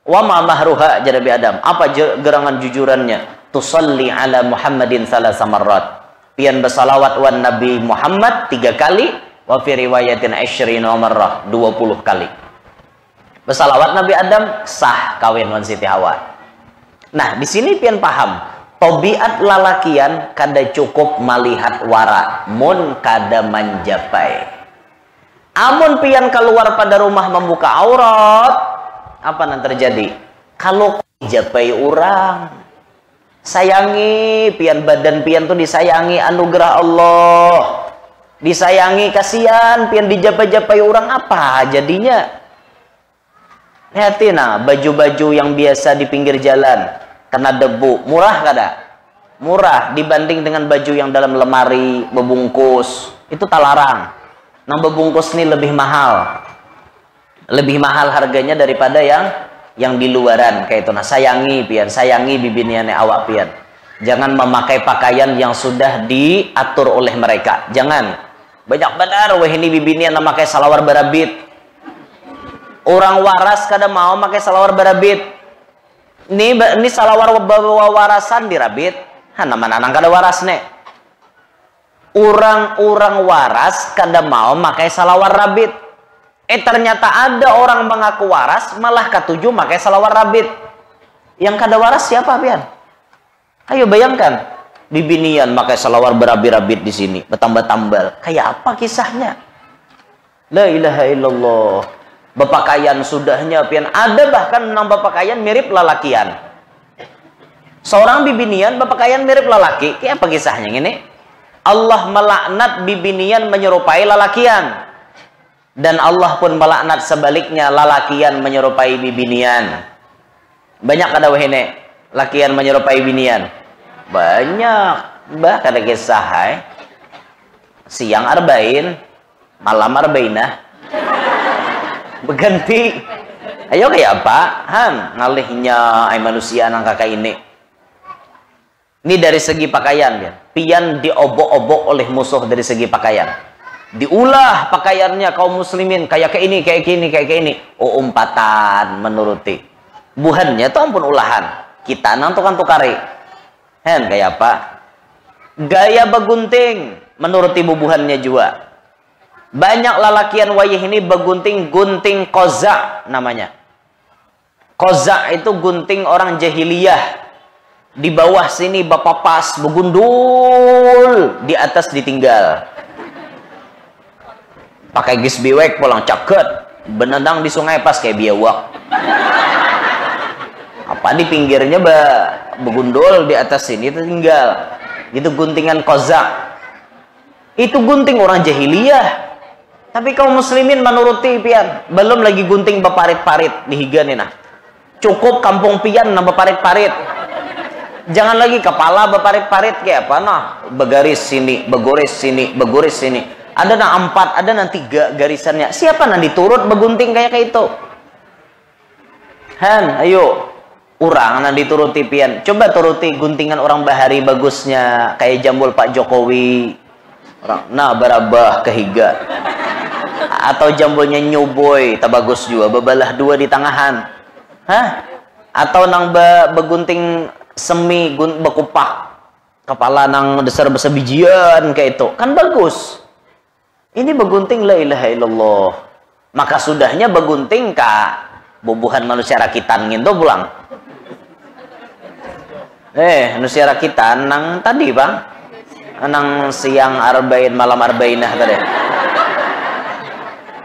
Wa ma mahruha jar Nabi Adam. Apa gerangan jujurannya? Tusalli ala Muhammadin salasa marrat. Pian bersalawat wan Nabi Muhammad 3 kali, wa fi riwayatin 20 marrah 20 kali. Bersalawat Nabi Adam sah kawin wan Siti Hawa. Nah, di sini pian paham, tabiat lalakian kada cukup melihat wara, mun kada menjapai. Amun pian keluar pada rumah membuka aurat, apa yang terjadi? Kalau japai orang, sayangi pian badan pian tuh disayangi anugerah Allah, disayangi kasihan pian dijapai-japai orang apa jadinya? Hati nah baju-baju yang biasa di pinggir jalan kena debu murah kada? Murah dibanding dengan baju yang dalam lemari bebungkus itu tak larang. Nah bebungkus ini lebih mahal harganya daripada yang di luaran kayak itu. Nah sayangi pian, sayangi bibiniane awak pian. Jangan memakai pakaian yang sudah diatur oleh mereka. Jangan banyak benar weh ini bibinian memakai salawar barabit. Orang waras kada mau pakai salawar barabit. Ini salawar warasan dirabit. Nama nanang kada waras nek. Orang-orang waras kada mau pakai salawar rabit. Ternyata ada orang mengaku waras malah ketujuh pakai salawar rabit. Yang kada waras siapa pian? Ayo bayangkan, bibinian pakai salawar berabi-rabit di sini, bertambah-tambal. Kayak apa kisahnya? La ilaha illallah. Bepakaian sudahnya pian ada bahkan nambah pakaian mirip lalakian. Seorang bibinian bepakaian mirip lalaki. Kayak apa kisahnya ini? Allah melaknat bibinian menyerupai lalakian. Dan Allah pun melaknat sebaliknya lalakian menyerupai bibinian. Banyak kada wahine lakian menyerupai binian. Banyak. Bah kada kisah siang arba'in, malam arba'inah. Berganti. Ayo kayak apa? Ngalihnya manusia nang kakak ini. Ini dari segi pakaian ya. Pian diobok-obok oleh musuh dari segi pakaian. Diulah pakaiannya kaum muslimin kayak ini, kayak ini. Oh umpatan menuruti. Buhannya itu ampun ulahan. Kita nang tukang-tukari. Kayak apa? Gaya begunting menuruti bubuhannya juga. Banyak lalakian wayah ini begunting gunting kozak namanya. Kozak itu gunting orang jahiliyah. Di bawah sini bapak pas begundul, di atas ditinggal. Pakai gis biwek pulang caket, benendang di sungai pas kayak biawak. Apa di pinggirnya begundul, di atas sini tinggal. Itu guntingan kozak. Itu gunting orang jahiliyah. Tapi kaum muslimin menuruti pian. Belum lagi gunting beparit-parit dihigan nah. Cukup kampung pian nambah parit-parit. Jangan lagi kepala beparit-parit kayak apa nah, begaris sini, begoris sini, begoris sini. Ada nang 4, ada nang 3 garisannya. Siapa nang diturut begunting kayak itu? Ayo. Orang nang dituruti pian. Coba turuti guntingan orang bahari bagusnya kayak jambul Pak Jokowi. Orang nah barabah kehiga. Atau jambulnya nyuboy, tak bagus juga, bebalah dua di tangahan. Hah? Atau nang begunting semi bekupak kepala nang dasar besar bijian kayak itu. Kan bagus. Ini begunting la ilaha illallah. Maka sudahnya begunting ka bubuhan manusia rakitan gitu pulang. Manusia rakitan nang tadi bang, nang siang arba'in malam arba'inah tadi.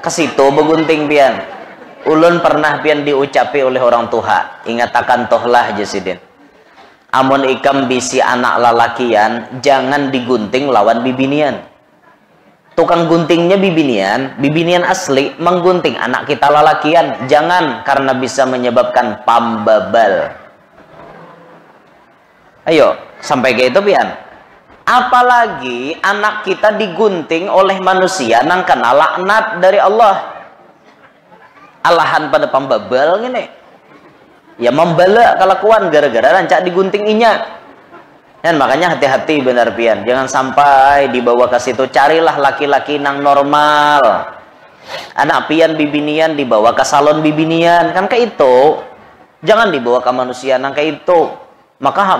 Ke situ begunting pian. Ulun pernah pian diucapi oleh orang tua. Ingatakan tohlah jasidin. Amun ikam bisi anak lalakian, jangan digunting lawan bibinian. Tukang guntingnya bibinian asli menggunting anak kita lalakian, jangan, karena bisa menyebabkan pambabal. Ayo, sampai ke itu pian. Apalagi anak kita digunting oleh manusia nang kena laknat dari Allah. Alahan pada pambabal gini. Ya membala kelakuan gara-gara rancak digunting inya. Dan makanya hati-hati benar pian, jangan sampai dibawa ke situ. Carilah laki-laki nang normal. Anak pian bibinian dibawa ke salon bibinian, kan kayak itu. Jangan dibawa ke manusia nang kayak itu. Maka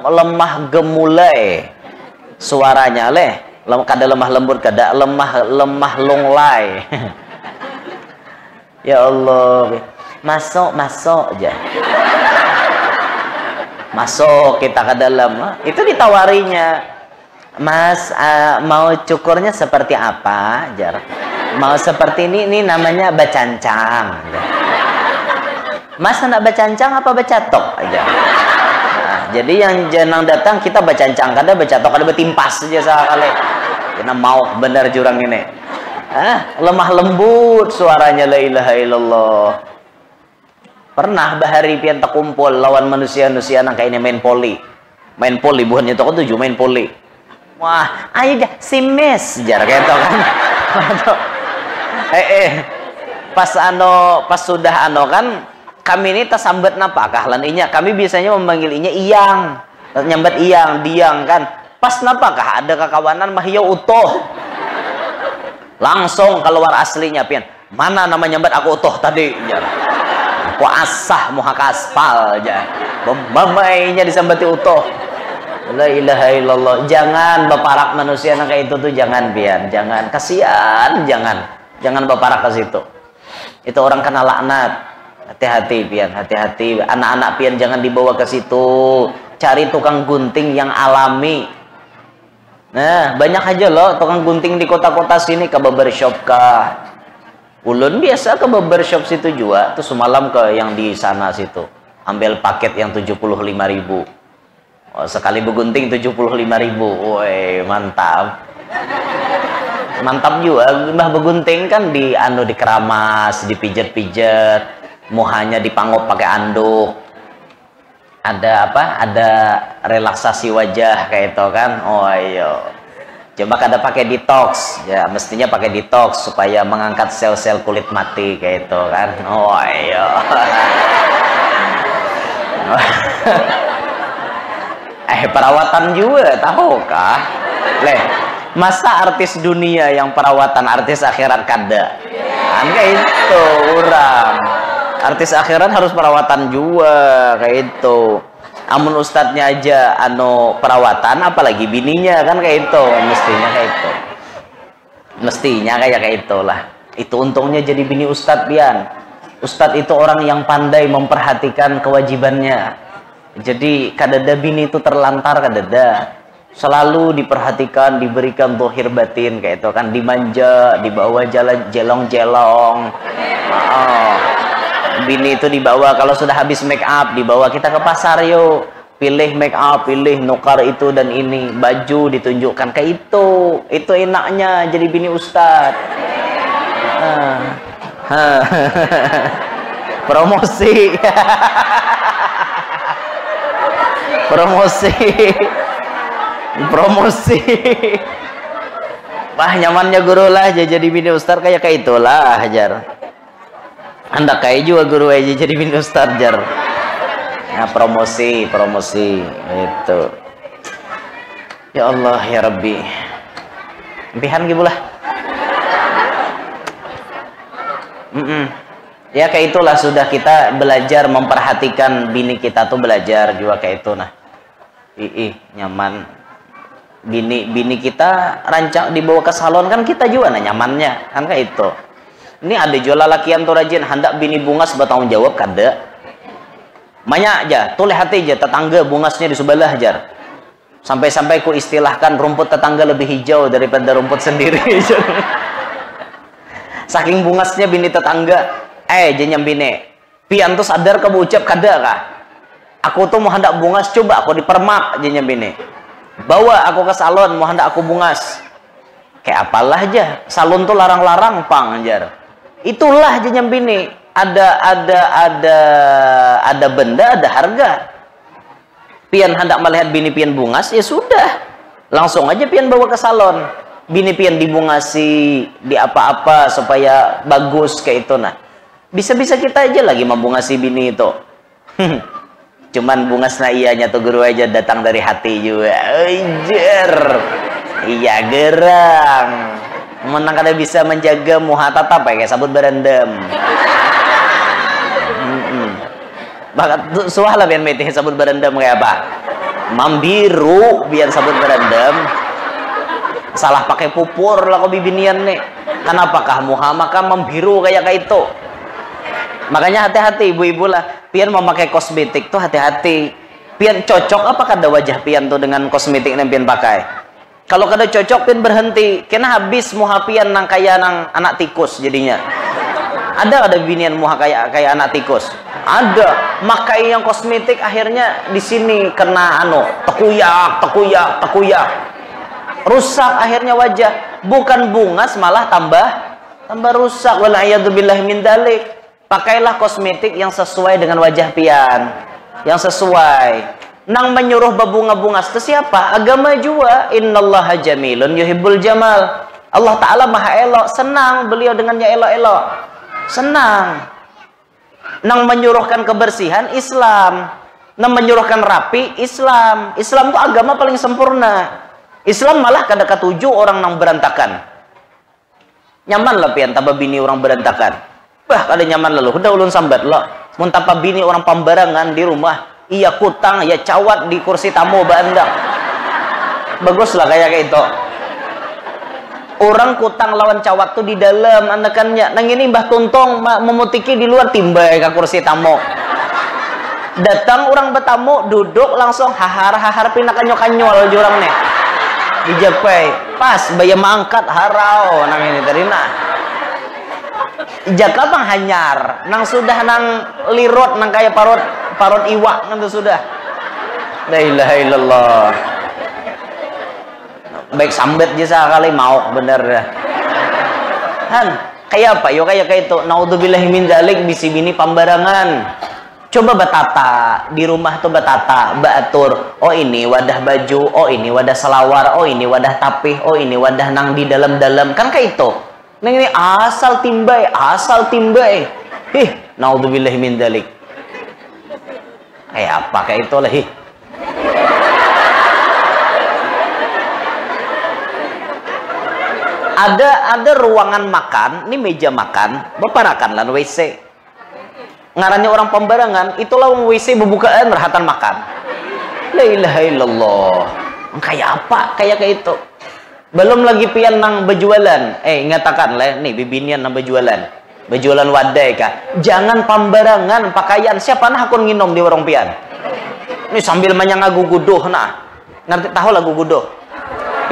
lemah gemulai suaranya kada lemah lembut, kada lemah longlai. Ya Allah, masuk aja. Masuk kita ke dalam, itu ditawarinya, Mas, mau cukurnya seperti apa, jar? Mau seperti ini namanya bacancang. Mas nak bacancang apa bacatok aja? Nah, jadi yang jenang datang kita bacancang, kada bacatok, kada betimpas saja sekali. Karena mau benar jurang ini. Lemah lembut suaranya, la ilaha illallah. Pernah bahari pian tak kumpul lawan manusia-manusia nang kayak ini main poli bukannya toko tujuh main poli. Wah, ayo dah si mes jar kayak itu kan. Pas sudah kan kami ini tersambat napa kahlan inya, kami biasanya memanggil inya iyang, nyambat iyang diang kan. Pas napa kah ada kekawanan mah ya utuh. Langsung keluar aslinya pian. Mana nama nyambat aku utuh tadi jar. Aku asah muhak aspal aja. Mamainya disambati utuh. La ilaha illallah. Jangan beparak manusia nang kayak itu tuh, jangan pian, jangan, kasihan, jangan beparak ke situ. Itu orang kena laknat. Hati-hati pian, hati-hati. Anak-anak pian jangan dibawa ke situ. Cari tukang gunting yang alami. Nah, banyak aja loh tukang gunting di kota-kota sini, ke barbershop kah. Ulun biasa ke barbershop situ juga, tuh semalam ke yang di sana situ, ambil paket yang 75.000. Sekali begunting 75.000. Woi, mantap. Mantap juga. Mbah begunting kan dikeramas, dipijat-pijat, muhanya dipangop pakai anduk. Ada apa? Ada relaksasi wajah kayak itu kan. Oh iya. Coba kada pakai detox, ya mestinya pakai detox supaya mengangkat sel-sel kulit mati kayak itu kan. Oh iya. Perawatan juga tahukah? Masa artis dunia yang perawatan, artis akhirat kada? Kan kayak itu orang. Artis akhirat harus perawatan juga kayak itu. Amun ustadznya aja perawatan, apalagi bininya kan kayak itu, mestinya kayak itulah. Itu untungnya jadi bini ustadz pian. Ustadz itu orang yang pandai memperhatikan kewajibannya. Jadi kadada bini itu terlantar, kadada selalu diperhatikan, diberikan dohir batin kayak itu kan, dimanja, dibawa jalan jelong-jelong. Bini itu dibawa, kalau sudah habis make up dibawa kita ke pasar, yuk pilih make up, pilih nukar itu dan ini, baju ditunjukkan kayak itu enaknya jadi bini ustad. Promosi. Promosi. Wah, nyamannya guru lah jadi bini ustad kayak itulah ajar. Anda kayak juga guru aja jadi bini ustad jar. Nah, promosi itu. Ya Allah ya Rabbi. Impihan gitu lah. Ya kayak itulah, sudah kita belajar memperhatikan bini kita tuh, belajar juga kayak itu. Nah, nyaman bini kita rancang dibawa ke salon kan, kita juga nah nyamannya kan kayak itu. Ini ada jual lalakian tuh rajin hendak bini bungas bertanggung jawab kada. Banyak aja tuh, lihat aja tetangga bungasnya di sebelah aja. Sampai-sampai ku istilahkan rumput tetangga lebih hijau daripada rumput sendiri. Saking bungasnya bini tetangga. Jenyam bini, pian tuh sadar ke ucap kada kah? Aku tuh mau hendak bungas, coba aku dipermak, jenyam bini. Bawa aku ke salon, mau hendak aku bungas. Kayak apalah aja, salon tuh larang-larang pang anjar. Itulah jenyam bini, ada benda, ada harga. Pian hendak melihat bini pian bungas, ya sudah, langsung aja pian bawa ke salon. Bini pian dibungasi, di apa-apa supaya bagus kayak itu. Nah, bisa-bisa kita aja lagi membungasi bini itu. Cuman bungas na ianya tuh guru aja datang dari hati juga. Anjir. Iya gerang. Menang kada bisa menjaga muha tatap kayak sabut berendam. Bakat suah lah biar metih sabut berendam kayak apa? Mambiru biar sabut berendam. Salah pakai pupur lah kau bibinian nih. Kenapakah muha maka membiru kayak itu? Makanya hati-hati ibu-ibu lah, pian mau pakai kosmetik tuh hati-hati. Pian cocok apa kada wajah pian tuh dengan kosmetik yang pian pakai? Kalau kada cocok pian berhenti, kena habis muha pian nang kayak nang anak tikus jadinya. Ada binian muha kayak anak tikus. Ada, makai yang kosmetik akhirnya di sini kena tekuyak. Rusak akhirnya wajah, bukan bungas malah tambah rusak. Wallahualam min dzalik. Pakailah kosmetik yang sesuai dengan wajah pian, yang sesuai. Nang menyuruh berbunga-bungas itu siapa? Agama juga. Innallaha jamilun yuhibbul jamal. Allah Ta'ala maha elok, senang beliau dengannya elok-elok. Senang. Nang menyuruhkan kebersihan, Islam. Nang menyuruhkan rapi, Islam. Islam itu agama paling sempurna. Islam malah kada ketujuh orang nang berantakan. Nyaman lah pian tambah bini orang berantakan. Bah, kada nyaman lalu, udah ulun sambat lo. Muntapa bini orang pembarangan di rumah, iya kutang, ya cawat di kursi tamu bandang. Bagus lah kayak itu. Orang kutang lawan cawat tuh di dalam anakannya. Nang ini Mbah Tuntong memutiki di luar timbai ke kursi tamu. Datang orang bertamu, duduk langsung hahar pinakanyol-kanyol jurang nih. Dijapai, pas bayar mangkat harau nang ini tadi nah. Jaka bang hanyar, nang sudah nang lirot nang kayak parut iwak nang sudah. La ilaha illallah. Baik sambet jasa kali mau bener dah. Han, kayak apa? Yo kayak itu. Naudzubillahi min dzalik bisi bini pembarangan. Coba betata di rumah tuh betata, batur. Oh ini wadah baju, oh ini wadah selawar, oh ini wadah tapih, oh ini wadah nang di dalam-dalam kan kayak itu. Neng ini asal timbai. Naudzubillahi min dzalik. Kayak apa kayak itu lah. Ada ruangan makan, ini meja makan, beparakan lan WC. Ngarannya orang pembarangan, itulah WC bubukaan berhatan makan. La ilaha illallah. Kayak apa? Kayak itu. Belum lagi pian nang berjualan. Ngatakan lah nih bibinian nang berjualan wadai kah? Jangan pembarangan pakaian. Siapa nah akun nginom di warung pian? Ini sambil menyangga guguduh nah. Ngerti tahu lah guguduh?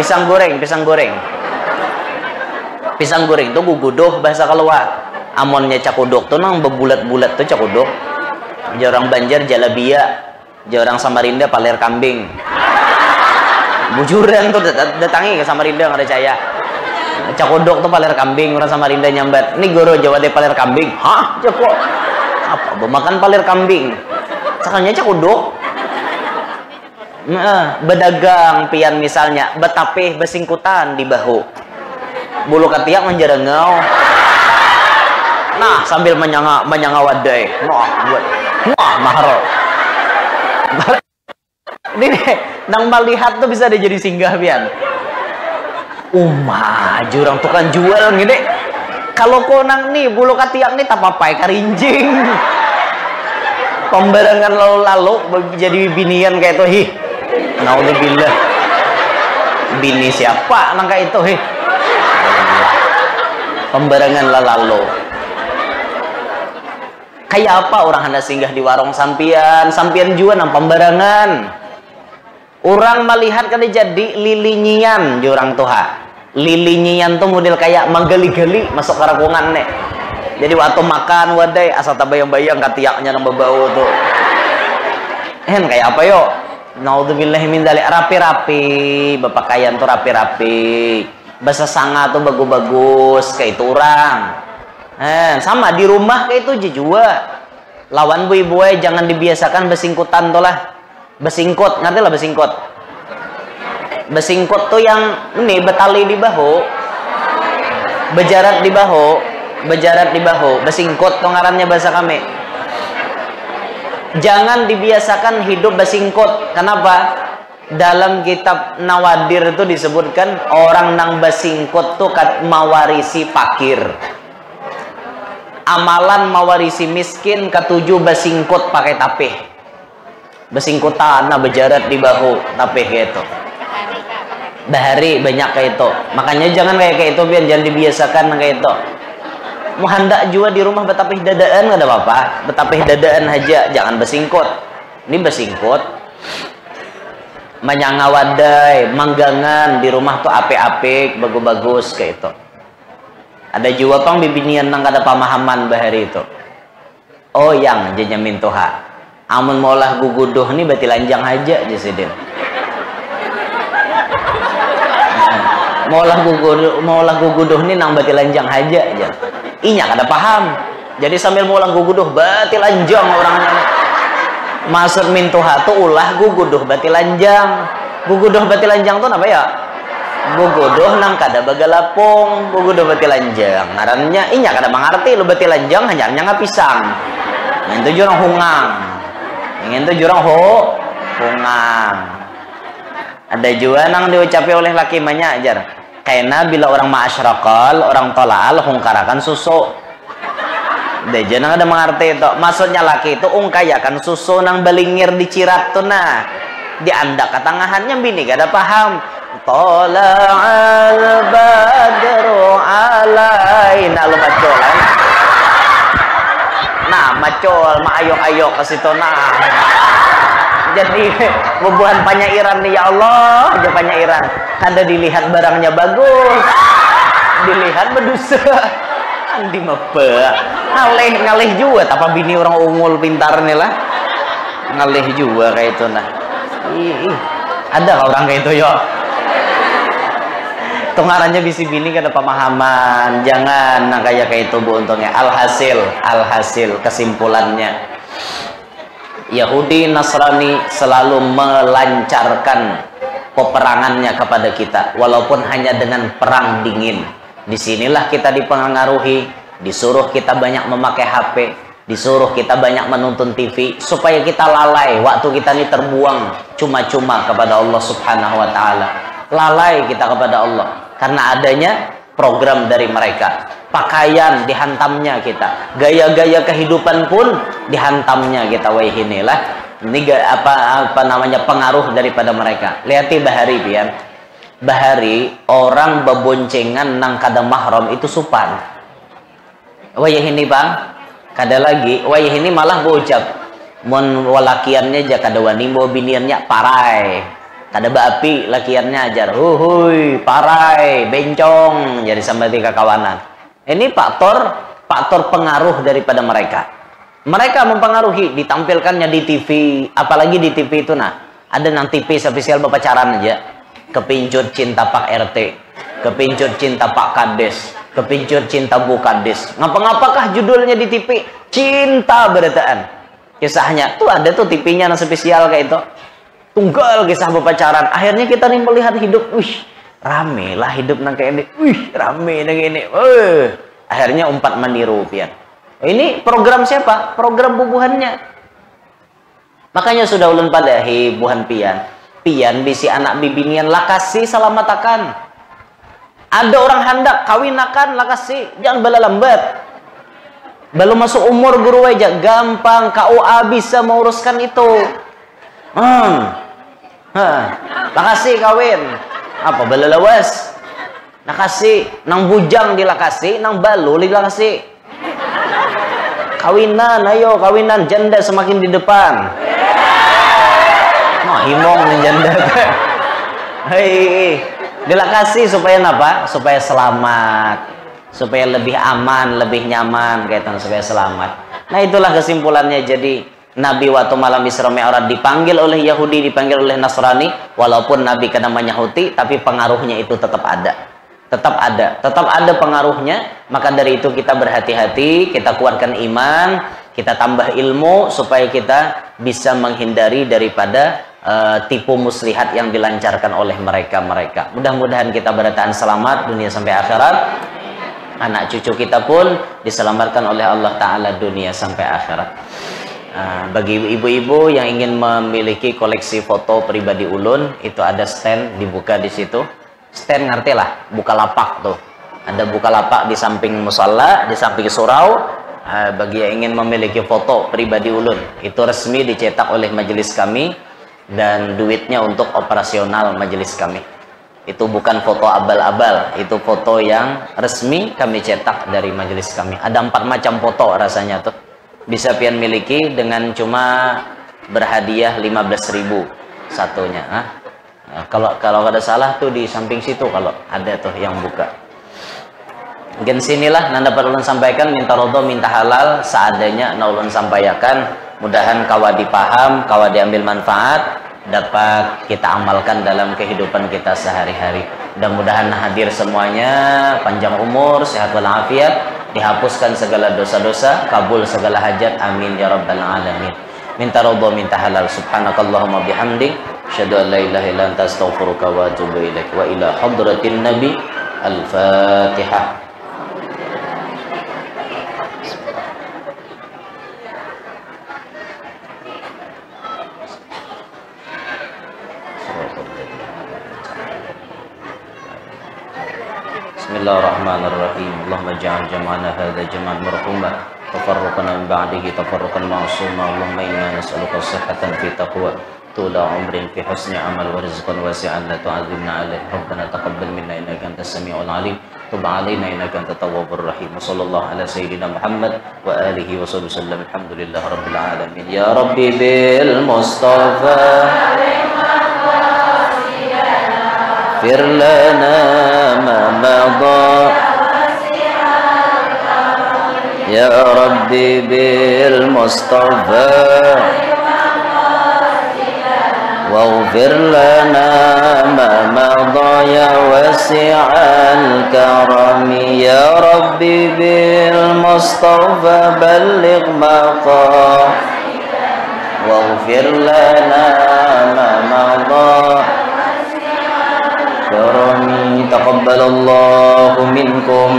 Pisang goreng tuh guguduh bahasa keluar. Amonnya cakuduk tuh nang bebulat-bulat tuh cakuduk. Jorang Banjar jalabia, jorang Samarinda paler kambing. Bujuran tuh datangi ke Samarinda nggak ada caya. Cakuduk tuh paler kambing, orang Samarinda nyambat. Ini goro Jawa deh paler kambing. Hah? Cakok. Apa? Bemakan paler kambing. Sakalnya cakuduk. Bedagang pian misalnya, betapih besingkutan di bahu. Bulu ketiak menjerengau. Nah, sambil menyanga wadai. Mahal. Ini nang melihat tuh bisa jadi singgah pian. Jurang tukang jual gini. Kalau konang nih bulu katiak nih tak papai karinjing. Pembarangan lalu-lalu jadi binian kayak itu hi. Naudzubillah. Bini siapa nangka itu hi. Pembarangan lalu. Kayak apa orang hendak singgah di warung sampian juga nang pembarangan. Orang melihat kan jadi lilinyian jurang tuha. Lilinyian tuh model kayak menggali-gali masuk karakungan nih. Jadi waktu makan wadai asal tabayang-bayang katiaknya nang bau tuh. Kayak apa yo? Naudzubillah min dzalik, rapi-rapi, bepakaian tuh rapi-rapi. Bahasa sanga tuh bagus-bagus kayak itu orang. Sama di rumah kayak itu juga. Lawan bu ibu jangan dibiasakan besingkutan tuh lah. Besingkut, ngerti lah besingkut. Besingkut tuh yang ini betali di bahu, bejarat di bahu, besingkut tuh ngarannya bahasa kami. Jangan dibiasakan hidup besingkut. Kenapa? Dalam kitab Nawadir itu disebutkan orang nang besingkut tuh mawarisi fakir. Amalan mawarisi miskin, ketujuh besingkut pakai tapih. Besingkutan, nah bejarat di bahu, tapih gitu. Bahari banyak kayak itu. Makanya jangan kayak itu, biar jangan dibiasakan kayak itu. Mau hendak juga di rumah betapih dadaan nggak ada apa-apa. Betapih dadaan aja, jangan besingkut. Ini besingkut. Manyangawadai, manggangan di rumah tuh apik-apik, bagus-bagus kayak itu. Ada juga pang bibinian nang kada pemahaman bahari itu. Oh yang jajamin tuha. Amun maulah guguduh nih berarti lanjang aja jasidin. Maulah guguduh nih nang berarti lanjang aja aja. Inya kada paham. Jadi sambil maulah guguduh berarti lanjang orangnya. Maksud min tuha tuh ulah guguduh berarti lanjang. Guguduh berarti lanjang tuh apa ya? Guguduh nang kada bagalapong, guguduh bati lanjang. Ngarannya inya kada mengerti lu bati lanjang hanya ngapisang. Yang itu jurang hungang. Yang itu jurang hungang. Ada juga nang diucapi oleh laki manya ajar. Karena bila orang ma'asyraqal, orang tola'al hungkarakan susu. Deja nang ada mengerti itu. Maksudnya laki itu ungkayakan susu nang balingir dicirat tuh nah. Diandak ketangahannya bini kada paham. Tala'al badru alaina lu bacolan. Nah, macol, maayok-ayok ke situ nah. Jadi bubuhan panyairan nih ya Allah, aja panyairan. Kada dilihat barangnya bagus. Dilihat berdosa. Andi mepe. Ngalih juga apa bini orang ungul pintar nih lah. Ngalih juga kayak itu nah. Ada orang kayak itu yo. Tungarannya bisi bini kada pemahaman. Jangan nah kayak itu bu untungnya. Alhasil kesimpulannya Yahudi Nasrani selalu melancarkan peperangannya kepada kita walaupun hanya dengan perang dingin. Disinilah kita dipengaruhi, disuruh kita banyak memakai HP, disuruh kita banyak menonton TV supaya kita lalai waktu kita ini terbuang cuma-cuma kepada Allah Subhanahu wa taala. Lalai kita kepada Allah karena adanya program dari mereka. Pakaian dihantamnya kita, gaya-gaya kehidupan pun dihantamnya kita. Wah inilah ini apa namanya pengaruh daripada mereka. Lihati bahari pian. Bahari orang beboncengan nang kada mahram itu supan. Wah ini bang, kada lagi. Wah ini malah bocap. Mon walakiannya aja kada wani bawa biniannya parai. Kada baapi lakiannya ajar. Huhui, parai, bencong jadi sampai tiga kawanan. Ini faktor pengaruh daripada mereka. Mereka mempengaruhi, ditampilkannya di TV, apalagi di TV itu nah. Ada nang TV spesial berpacaran aja. Kepincut cinta Pak RT, kepincut cinta Pak Kades, kepincut cinta Bu Kades. Ngapa-ngapakah judulnya di TV? Cinta berataan. Kisahnya tuh ada tuh TV-nya nang spesial kayak itu. Tunggal kisah berpacaran. Akhirnya kita nih melihat hidup, wih, rame lah hidup nang kayak ini. Wih, rame nang ini. Akhirnya umpat meniru pian. Ini program siapa? Program bubuhannya. Makanya sudah ulun padahi buhan pian. Pian bisi anak bibinian lah kasih salamatakan. Ada orang hendak kawinakan lah kasih, jangan bala lambat. Belum masuk umur guru aja, gampang KUA bisa menguruskan itu. Lakasi kawin. Apa bala lawas? Lakasi, nang bujang dilakasi, nang balu dilakasi. Kawinan, ayo kawinan, janda semakin di depan. Nah, himong nih janda. Hei, dilakasi supaya apa? Supaya selamat. Supaya lebih aman, lebih nyaman, kaitan supaya selamat. Nah, itulah kesimpulannya. Jadi Nabi waktu malam Isra Mi'raj dipanggil oleh Yahudi, dipanggil oleh Nasrani, walaupun Nabi kena Yahudi, tapi pengaruhnya itu tetap ada. Tetap ada pengaruhnya. Maka dari itu kita berhati-hati, kita kuatkan iman, kita tambah ilmu supaya kita bisa menghindari daripada tipu muslihat yang dilancarkan oleh mereka. Mudah-mudahan kita bertahan selamat dunia sampai akhirat. Anak cucu kita pun diselamatkan oleh Allah Ta'ala dunia sampai akhirat. Bagi ibu-ibu yang ingin memiliki koleksi foto pribadi ulun, itu ada stand dibuka di situ. Stand ngerti lah, Bukalapak tuh. Ada Bukalapak di samping musalla, di samping surau. Bagi yang ingin memiliki foto pribadi ulun, itu resmi dicetak oleh majelis kami dan duitnya untuk operasional majelis kami. Itu bukan foto abal-abal, itu foto yang resmi kami cetak dari majelis kami. Ada 4 macam foto rasanya tuh. Bisa pian miliki dengan cuma berhadiah 15.000 satunya. Kalau ada salah tuh di samping situ, kalau ada tuh yang buka. Mungkin sinilah nanda dapat ulun sampaikan, minta rodo minta halal seadanya na ulun sampaikan. Mudahan kawa dipaham, kawa diambil manfaat, dapat kita amalkan dalam kehidupan kita sehari-hari. Mudah-mudahan hadir semuanya panjang umur, sehat walafiat, dihapuskan segala dosa-dosa, kabul segala hajat, amin ya rabbal alamin. Minta ridha minta halal. Subhanakallahumma bihamdik, asyhadu an la ilaha illa anta astaghfiruka wa atubu ilaik. Wa ila hadratin nabi. Al-Fatihah. Bismillahirrahmanirrahim. Allahumma ja'al jam'ana hadza jam'an marhuma, tafarruqana min ba'dihi tafarruqan ma'suma. Allahumma inna nas'aluka sihhatan fi taqwa, tula umrin fi husni amal, wa rizqan wasi'an la tu'adzibna alaih. Rabbana taqabbal minna innaka antas samiul alim, tub 'alaina innaka antat tawwabur rahim. Sallallahu ala sayyidina Muhammad wa alihi wa sallam. Alhamdulillahi rabbil alamin. Ya Rabbi bil Mustafa اغفر لنا ما مضى يا ربي بالمصطفى واغفر لنا ما مضى يا واسع الكرم يا ربي بالمصطفى بلغ مقام واغفر لنا ما مضى كرمي تقبل الله منكم